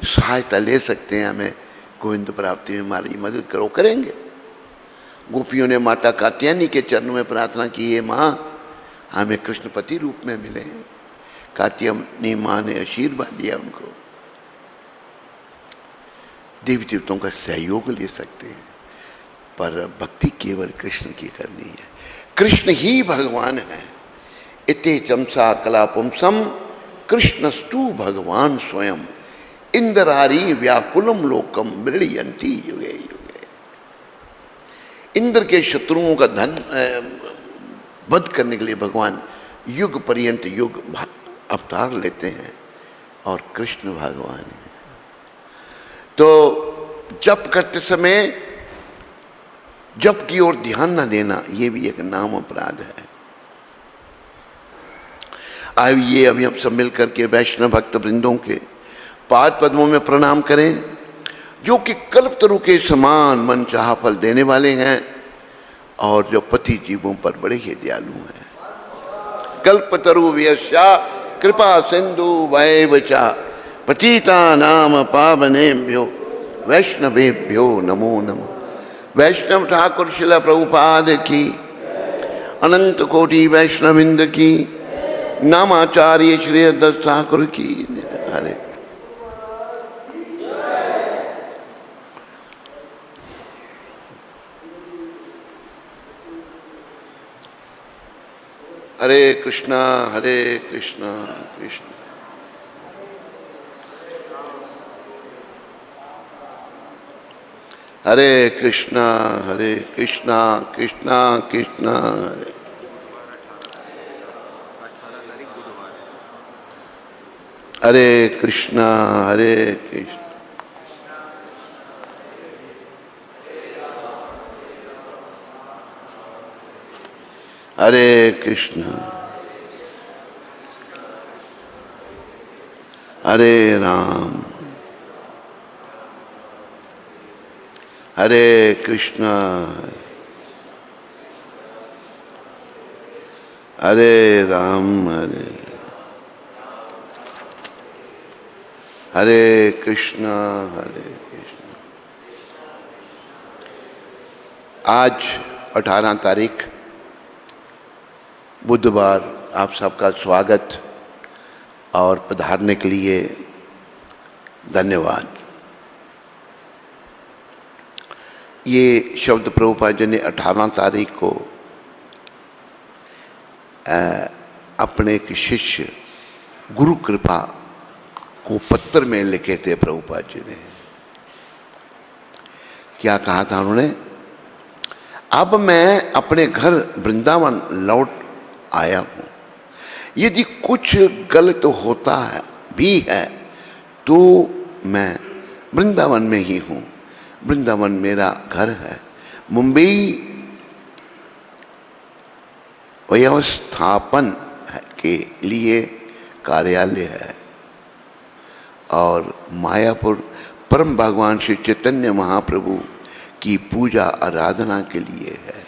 सहायता ले सकते हैं, हमें गोविंद प्राप्ति में हमारी मदद करो, करेंगे। गोपियों ने माता कात्यायनी के चरणों में प्रार्थना की है, माँ हमें कृष्णपति रूप में मिले। कात्यायनी माँ ने आशीर्वाद दिया उनको। देवी देवताओं का सहयोग ले सकते हैं, पर भक्ति केवल कृष्ण की करनी है। कृष्ण ही भगवान है। इते चमसा कला पुंसम कृष्णस्तु भगवान स्वयं इंद्रारी व्याकुलम लोकम मृणयंती युगे युगे। इंद्र के शत्रुओं का धन वध करने के लिए भगवान युग पर्यंत युग अवतार लेते हैं, और कृष्ण भगवान है। तो जप करते समय जप की ओर ध्यान न देना, ये भी एक नाम अपराध है। आइए अभी हम सब मिलकर के वैष्णव भक्त वृंदों के पाद पद्मों में प्रणाम करें, जो कि कल्पतरु के समान मन चाहा फल देने वाले हैं, और जो पति जीवों पर बड़े ही दयालु हैं। कल्पतरु व्यस्या कृपा सिंधु वैवचा पतिता नाम पावनेभ्यो वैष्णवेभ्यो नमो नमो। वैष्णव ठाकुर शिला प्रभुपाद की, अनंत कोटि वैष्णविंद की, नामाचार्य श्री हरिदास ठाकुर की। हरे हरे कृष्णा कृष्ण हरे कृष्णा कृष्णा कृष्णा हरे। हरे कृष्णा हरे कृष्णा हरे राम हरे कृष्णा हरे राम हरे कृष्णा आज 18 तारीख बुधवार आप सबका स्वागत और पधारने के लिए धन्यवाद। ये शब्द प्रभुपाद जी ने 18 तारीख को अपने एक शिष्य गुरु कृपा को पत्र में लिखे थे। प्रभुपाद जी ने क्या कहा था उन्होंने, अब मैं अपने घर वृंदावन लौट आया हूं, यदि कुछ गलत होता है भी है तो मैं वृंदावन में ही हूं। वृंदावन मेरा घर है। मुंबई व्यवस्थापन के लिए कार्यालय है और मायापुर परम भगवान श्री चैतन्य महाप्रभु की पूजा आराधना के लिए है।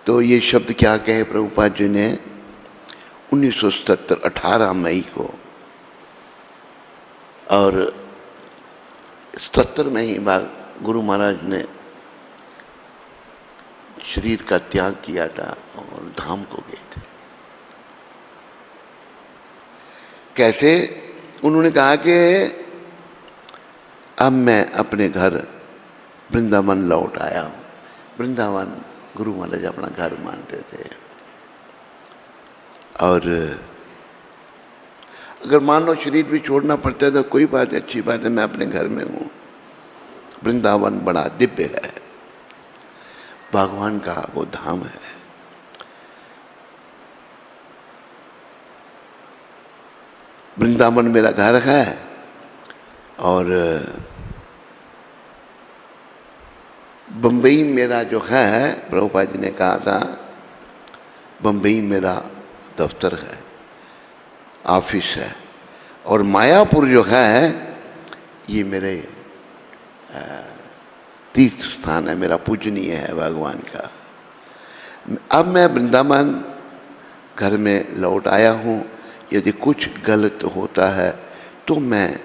तो ये शब्द क्या कहे प्रभुपाद जी ने 1977 18 मई को, और 77 में ही गुरु महाराज ने शरीर का त्याग किया था और धाम को गए थे। कैसे? उन्होंने कहा कि अब मैं अपने घर वृंदावन लौट आया हूँ। वृंदावन गुरु महाराज अपना घर मानते थे, और अगर मान लो शरीर भी छोड़ना पड़ता है तो कोई बात है, अच्छी बात है, मैं अपने घर में हूँ। वृंदावन बड़ा दिव्य है, भगवान का वो धाम है। वृंदावन मेरा घर है और बम्बई मेरा जो है, प्रभुपाद जी ने कहा था, बम्बई मेरा दफ्तर है, ऑफिस है, और मायापुर जो है ये मेरे तीर्थ स्थान है, मेरा पूजनीय है भगवान का। अब मैं वृंदावन घर में लौट आया हूँ, यदि कुछ गलत होता है तो मैं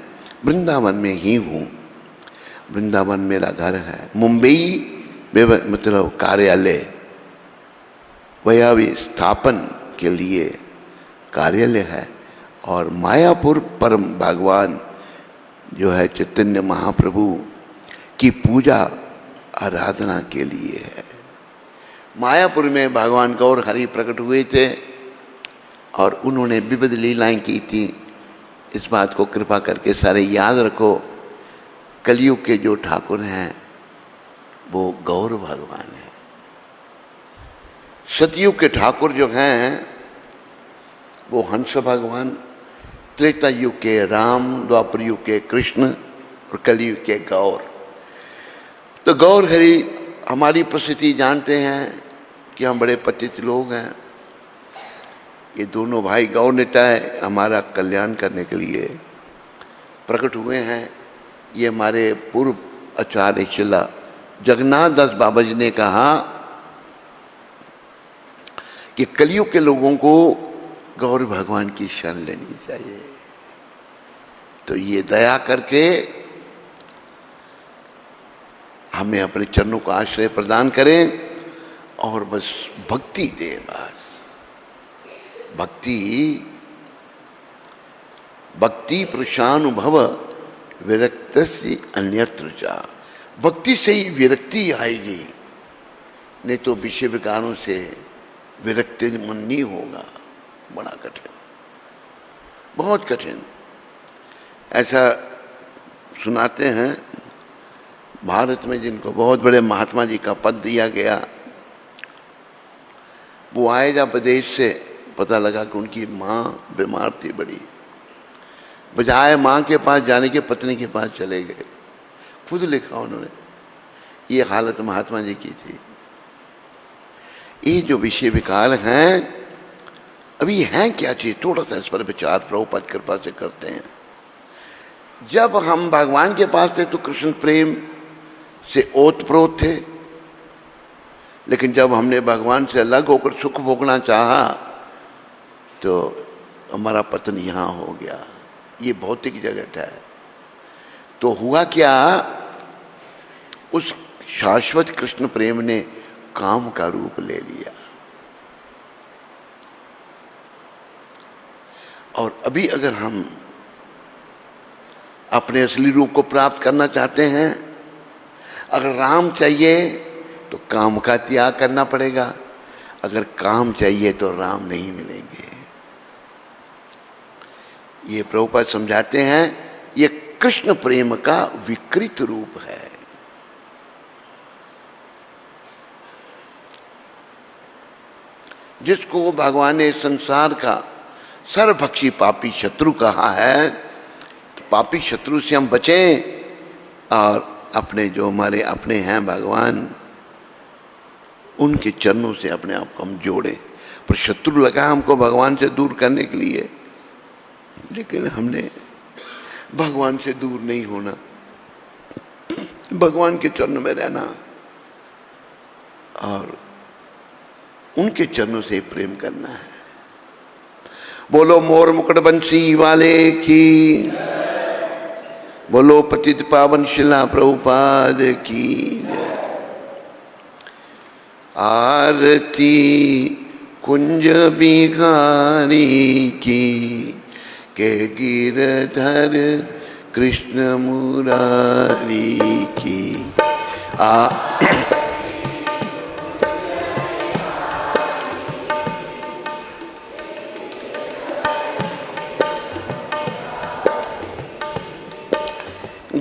वृंदावन में ही हूँ। वृंदावन मेरा घर है। मुंबई मतलब कार्यालय, वैयावी स्थापन के लिए कार्यालय है, और मायापुर परम भगवान जो है चैतन्य महाप्रभु की पूजा आराधना के लिए है। मायापुर में भगवान गौर हरि प्रकट हुए थे और उन्होंने विविध लीलाएं की थी। इस बात को कृपा करके सारे याद रखो, कलयुग के जो ठाकुर हैं वो गौर भगवान है। सतयुग के ठाकुर जो हैं वो हंस भगवान, त्रेता युग के राम, द्वापर युग के कृष्ण और कलयुग के गौर। तो गौर हरि हमारी प्रसिद्धि जानते हैं कि हम बड़े पतित लोग हैं। ये दोनों भाई गौर नेता है, हमारा कल्याण करने के लिए प्रकट हुए हैं। ये हमारे पूर्व आचार्य शिला जगन्नाथ दास बाबा जी ने कहा कि कलयुग के लोगों को गौर भगवान की शरण लेनी चाहिए। तो ये दया करके हमें अपने चरणों का आश्रय प्रदान करें और बस भक्ति दें। बस भक्ति प्रशानुभव विरक्तस्य अन्यत्र चा। भक्ति से ही विरक्ति आएगी, नहीं तो विषय विकारों से विरक्ति मन नहीं होगा। बड़ा कठिन, बहुत कठिन। ऐसा सुनाते हैं, भारत में जिनको बहुत बड़े महात्मा जी का पद दिया गया, वो आए जब विदेश से, पता लगा कि उनकी माँ बीमार थी बड़ी, बजाय माँ के पास जाने के पत्नी के पास चले गए। खुद लिखा उन्होंने, ये हालत महात्मा जी की थी। ये जो विषय विकार हैं, अभी हैं क्या चीज, थोड़ा सा इस पर विचार प्रभुपाद कृपा से करते हैं। जब हम भगवान के पास थे तो कृष्ण प्रेम से ओतप्रोत थे, लेकिन जब हमने भगवान से अलग होकर सुख भोगना चाहा तो हमारा पतन यहाँ हो गया। ये भौतिक जगत है। तो हुआ क्या, उस शाश्वत कृष्ण प्रेम ने काम का रूप ले लिया। और अभी अगर हम अपने असली रूप को प्राप्त करना चाहते हैं, अगर राम चाहिए तो काम का त्याग करना पड़ेगा, अगर काम चाहिए तो राम नहीं मिलेंगे। ये प्रभुपाद समझाते हैं, ये कृष्ण प्रेम का विकृत रूप है। जिसको भगवान ने संसार का सर्वभक्षी पापी शत्रु कहा है। पापी शत्रु से हम बचें और अपने जो हमारे अपने हैं भगवान, उनके चरणों से अपने आप को हम जोड़ें। पर शत्रु लगा हमको भगवान से दूर करने के लिए, लेकिन हमने भगवान से दूर नहीं होना, भगवान के चरणों में रहना और उनके चरणों से प्रेम करना है। बोलो मोर मुकुट बंसी वाले की, बोलो पतित पावन शिला प्रभुपाद की। आरती कुंज बिहारी की, के गिरधर कृष्ण मुरारी की।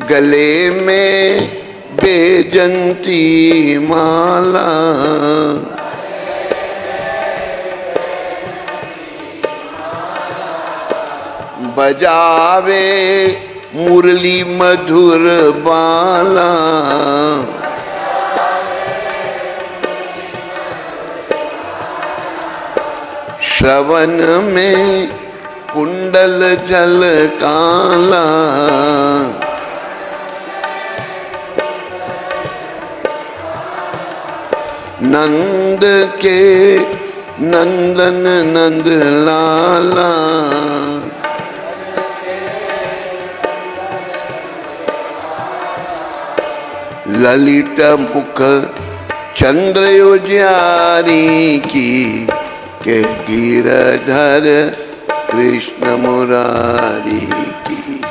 गले में बेजंती माला, बजावे मुरली मधुर बाला। श्रवण में कुंडल जल काला, नंद के नंदन नंद लाला। ललित मुख चंद्र उजियारी की, के गिरधर कृष्ण मुरारी की।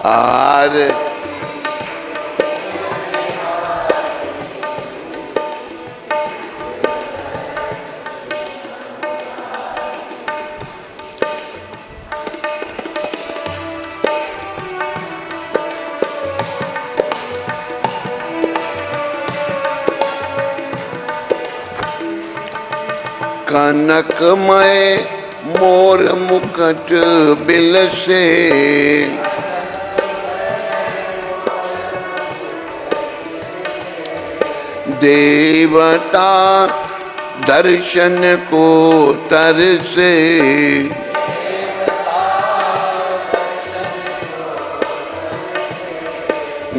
आर कनकमय मोर मुकुट बिल से, देवता दर्शन को तरसे।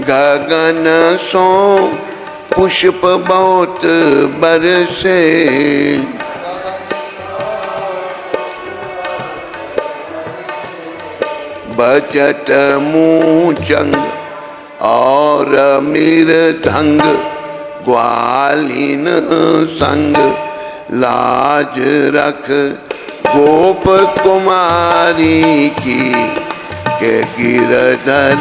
गगन सो पुष्प बहुत बरसे, बचत मूचंग और मृदंग, ग्वालिन संग लाज रख गोप कुमारी की, के गिरधर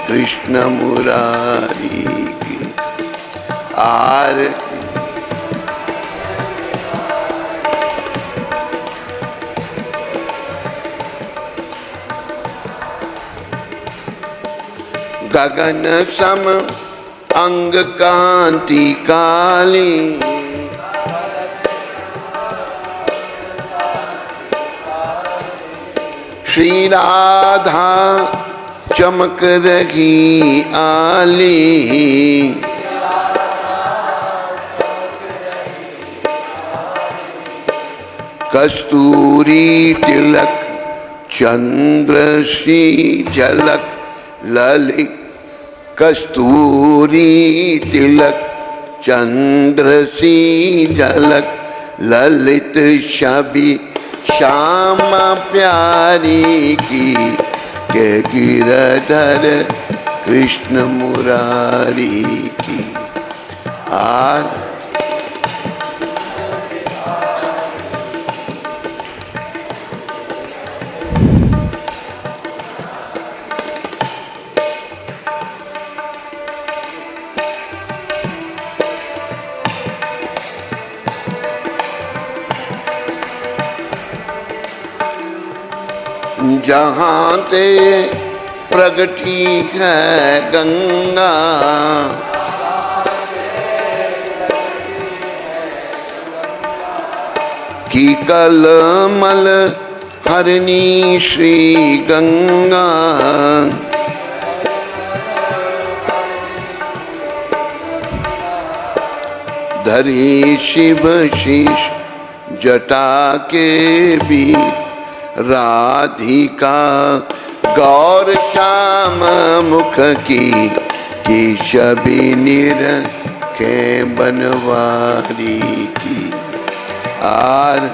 कृष्ण मुरारी की। आरती गगन सम अंग कांति काली, श्री राधा चमक रही आली, कस्तूरी तिलक चंद्र सी झलक ललित, कस्तूरी तिलक चंद्र सी झलक ललित छवि श्यामा प्यारी की, के गिरधर कृष्ण मुरारी की। और जहाँ ते प्रगटी है गंगा, की कलमल हरणी श्री गंगा, धरी शिव शीश जटा के बीच, राधिका गौर श्याम मुख की छवि निरखे बनवारी की। और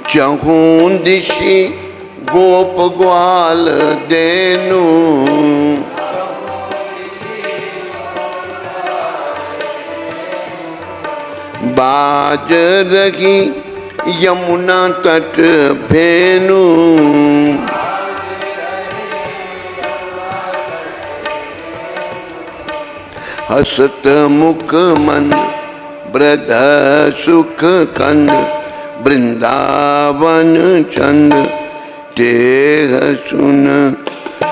चहूं दिशि गोप ग्वाल देनु, बाज रही यमुना तट भेनु, हसत मुख मन ब्रध सुख कंद, वृंदावन चंद तेह सुन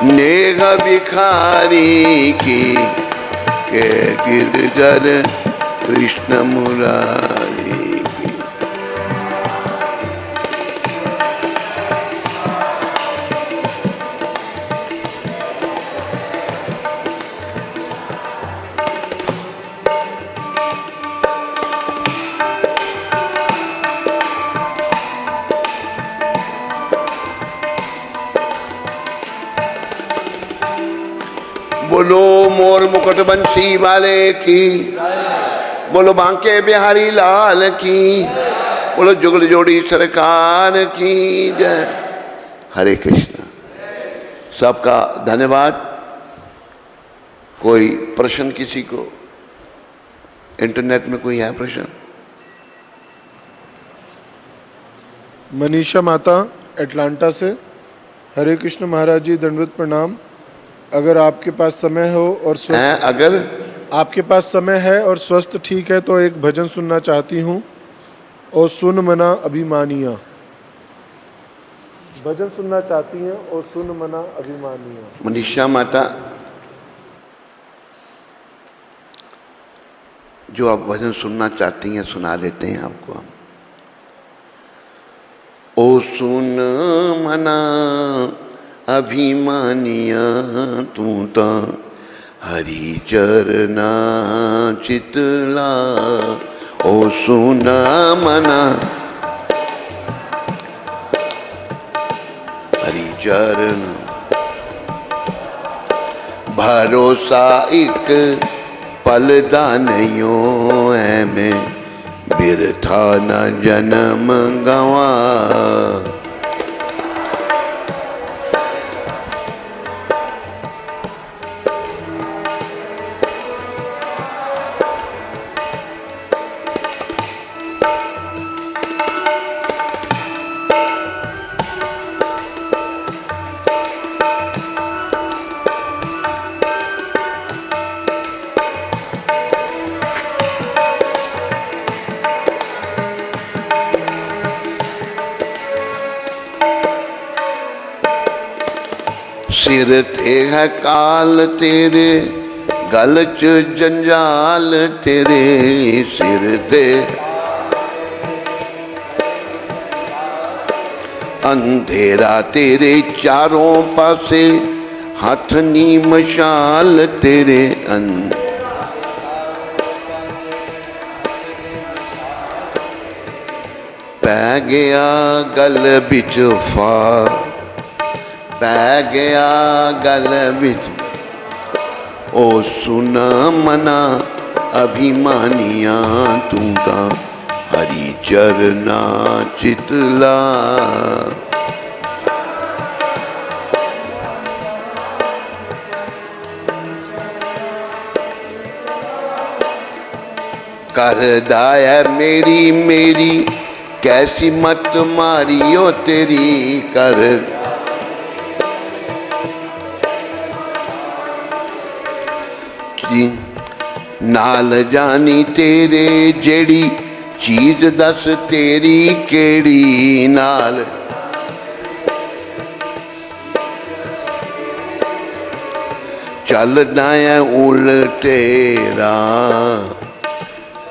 नेह भिखारी की, के गिरधर कृष्ण मुरारी की। बोलो मोर मुकुट बंसी वाले की, बोलो बांके बिहारी लाल की, बोलो जुगल जोड़ी सरकार की जय। हरे कृष्ण। सबका धन्यवाद। कोई प्रश्न किसी को? इंटरनेट में कोई है प्रश्न? मनीषा माता एटलांटा से। हरे कृष्ण महाराज जी, दंडवत प्रणाम। अगर आपके पास समय हो और स्वस्थ, अगर आपके पास समय है और स्वस्थ ठीक है तो एक भजन सुनना चाहती हूँ। और सुन मना अभिमानिया, भजन सुनना चाहती हैं और सुन मना अभिमानिया। मनीषा माता, जो आप भजन सुनना चाहती हैं सुना देते हैं आपको हम। ओ सुन मना अभिमानिया, तू ता हरि चरना चितला। ओ सुन मना हरि चरण, भरोसा एक पल दानियो है में, बिरथा न जन्म गवा। सिर ते है काल तेरे, गल च जंजाल तेरे। सिर ते अंधेरा तेरे चारों पासे, हाथ नी मशाल तेरे। पै गया गल बिच फार, पै गया गल बिच। ओ सुन मना अभिमानिया, तू तां हरि चरना चितला। करदा है मेरी मेरी, कैसी मत मारी ओ तेरी। कर नाल जानी तेरे, जेड़ी चीज दस तेरी केड़ी। नाल चलदा है उल्टेरा,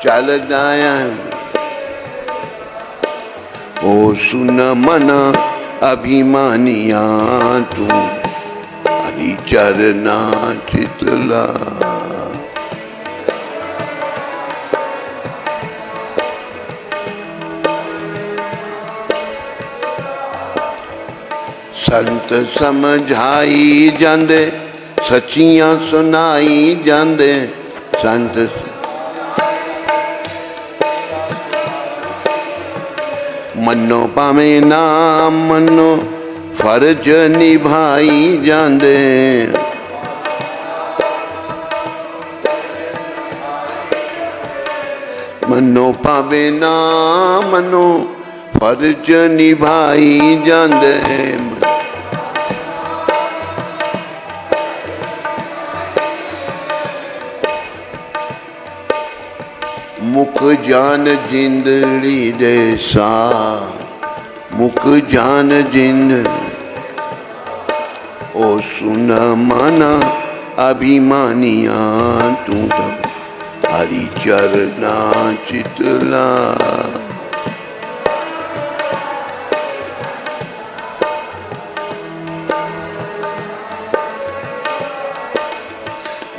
चलदा है। ओ सुन मना अभिमानिया, तू हरि चरना चितला। संत समझाई जांदे, सच्चियां सुनाई जांदे। संत मनो पावे ना मनो, फर्ज निभाई जांदे। मनो पावे ना मनो, फर्ज निभाई जांदे। मुख जान जिंदड़ी दे सा, मुख जान जिंद। ओ सुन माना अभिमानिया, तू तो हरि चरना चितला।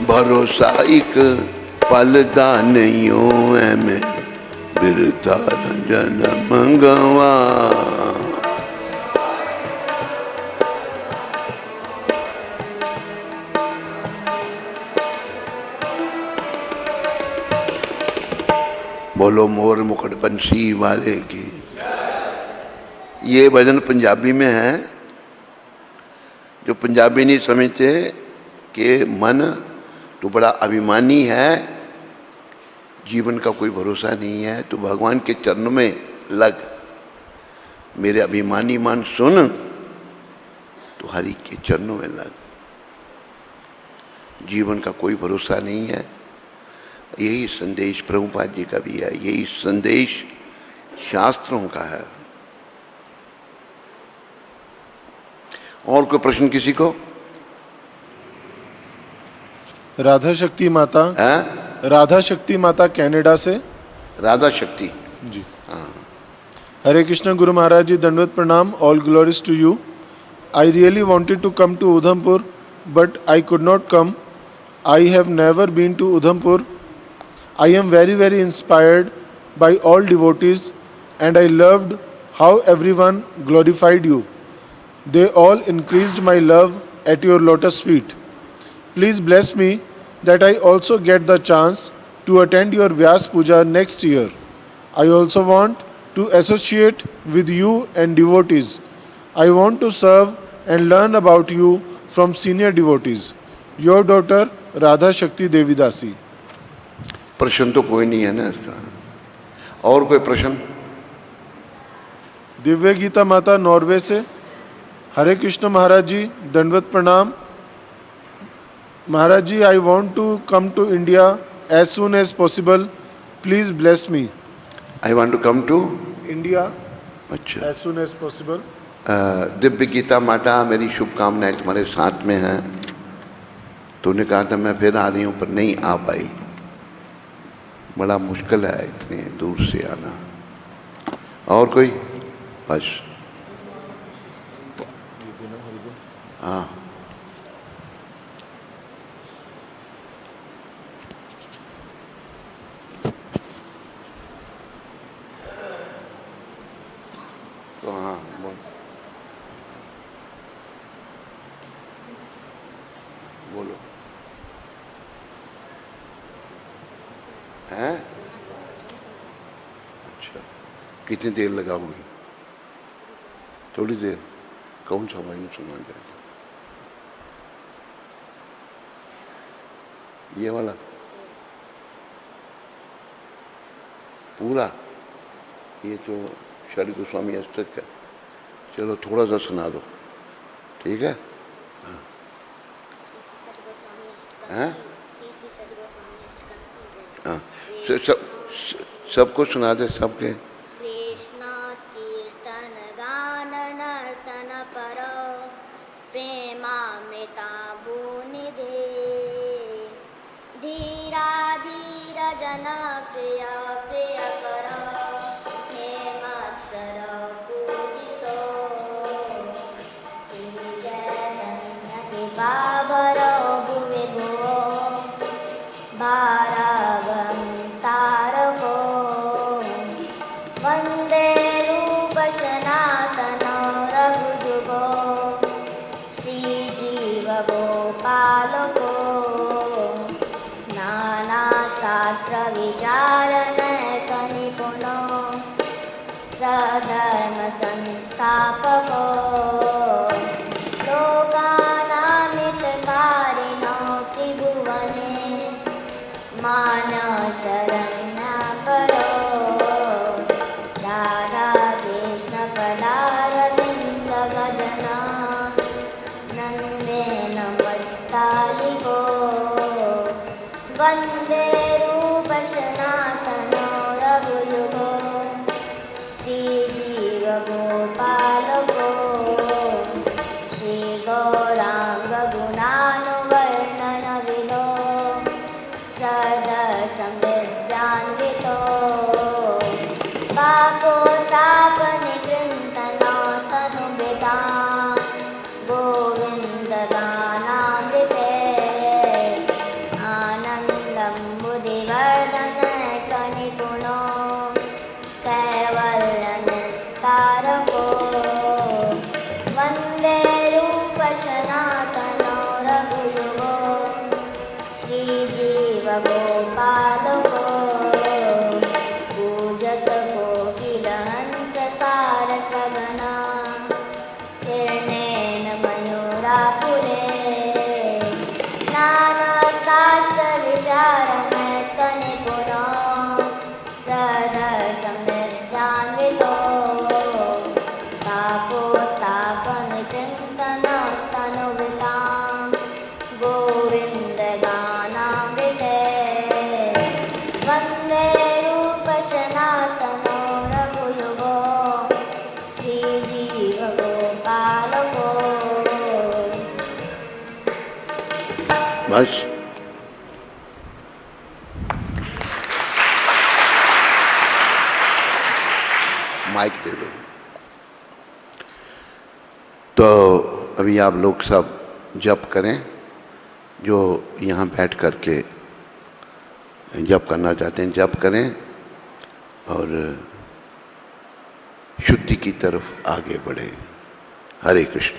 भरोसा एक पल दा नहीं हो, मैं बिरथा जन्म गवा। बोलो मोर मुकुट बंसी वाले की। ये भजन पंजाबी में है। जो पंजाबी नहीं समझते कि मन तो बड़ा अभिमानी है, जीवन का कोई भरोसा नहीं है, तो भगवान के चरणों में लग। मेरे अभिमानी मन सुन, तो हरि के चरणों में लग। जीवन का कोई भरोसा नहीं है। यही संदेश प्रभुपाद जी का भी है, यही संदेश शास्त्रों का है। और कोई प्रश्न किसी को? राधा शक्ति माता है? राधा शक्ति माता कनाडा से। राधा शक्ति जी हाँ। हरे कृष्ण गुरु महाराज जी, दंडवत प्रणाम। All glories to you. I really wanted to come to Udhampur, but I could not come. I have never been to Udhampur. I am very inspired by all devotees, and I loved how everyone glorified you. They all increased my love at your lotus feet. Please bless me that I also get the chance to attend your Vyas Puja next year. I also want to associate with you and devotees. I want to serve and learn about you from senior devotees. Your daughter Radha Shakti Devidasi. प्रश्न तो कोई नहीं है ना इसका। और कोई प्रश्न? दिव्य गीता माता नॉर्वे से। हरे कृष्ण महाराज जी, दंडवत प्रणाम। Maharaj ji, I want to come to India as soon as possible. Please bless me. I want to come to India अच्छा as soon as possible. Divya Geeta माता, मेरी शुभकामनाएं तुम्हारे साथ में हैं। तूने कहा था मैं फिर आ रही हूँ, पर नहीं आ पाई। बड़ा मुश्किल है इतने दूर से आना। और कोई? बस हाँ, तो हाँ बोलो। हैं? अच्छा, कितनी देर लगाओगी? थोड़ी देर। कौन सा भजन सुना जाए? ये वाला पूरा? ये तो श्री गोस्वामी अष्टक का। चलो थोड़ा सा सुना दो, ठीक है? हाँ हाँ, सबको सुना दे, सबके। कृष्ण कीर्तन गान नर्तन पर प्रेमामृता भूनिधे धीरा धीर जन प्रिय प्रिय कर निर्मत्सर पूजितो श्री चैतन्य कृपावर भुवि भुवो भारावं तारको वन्दे रूप सनातन रघुजुगो श्रीजीव गोपालको नाना शास्त्र विचारण निपुणो सधर्म संस्थापको लोकानामितकारिणो त्रिभुवने मानशरण्य करो राधा कृष्ण पदारविन्द भजन नन्देन मत्तालिको वन्दे रूप सनातन रघुयुगो श्रीजीव गोपालको श्रीगौराङ्ग गुणानुवर्णन विदो समृद्धान्वितो पापोतापनिकृन्तनो तनुविदा गोविन्दगानामृते आनन्दं बुधिवर्धन कनिपुणो कैवल्यनिस्तारको वन्दे रूप सनातनो रघुयुगो श्रीजीव गोपालको पूजत कोकिल हंस सारसगना तीर्णेन मयूरापुरे नानाशास्त्र विचारण कनिपुनो सदसमृद्धान्वितो तापोत्तापनिचिन्तन तनुवितां गोविन्दगानामृते वन्दे रूप सनातनो रघुयुगो श्रीजीव गोपालको। बस माइक दे दो। तो अभी आप लोग सब जप करें, जो यहाँ बैठ करके जप करना चाहते हैं जप करें और शुद्धि की तरफ आगे बढ़ें। हरे कृष्ण।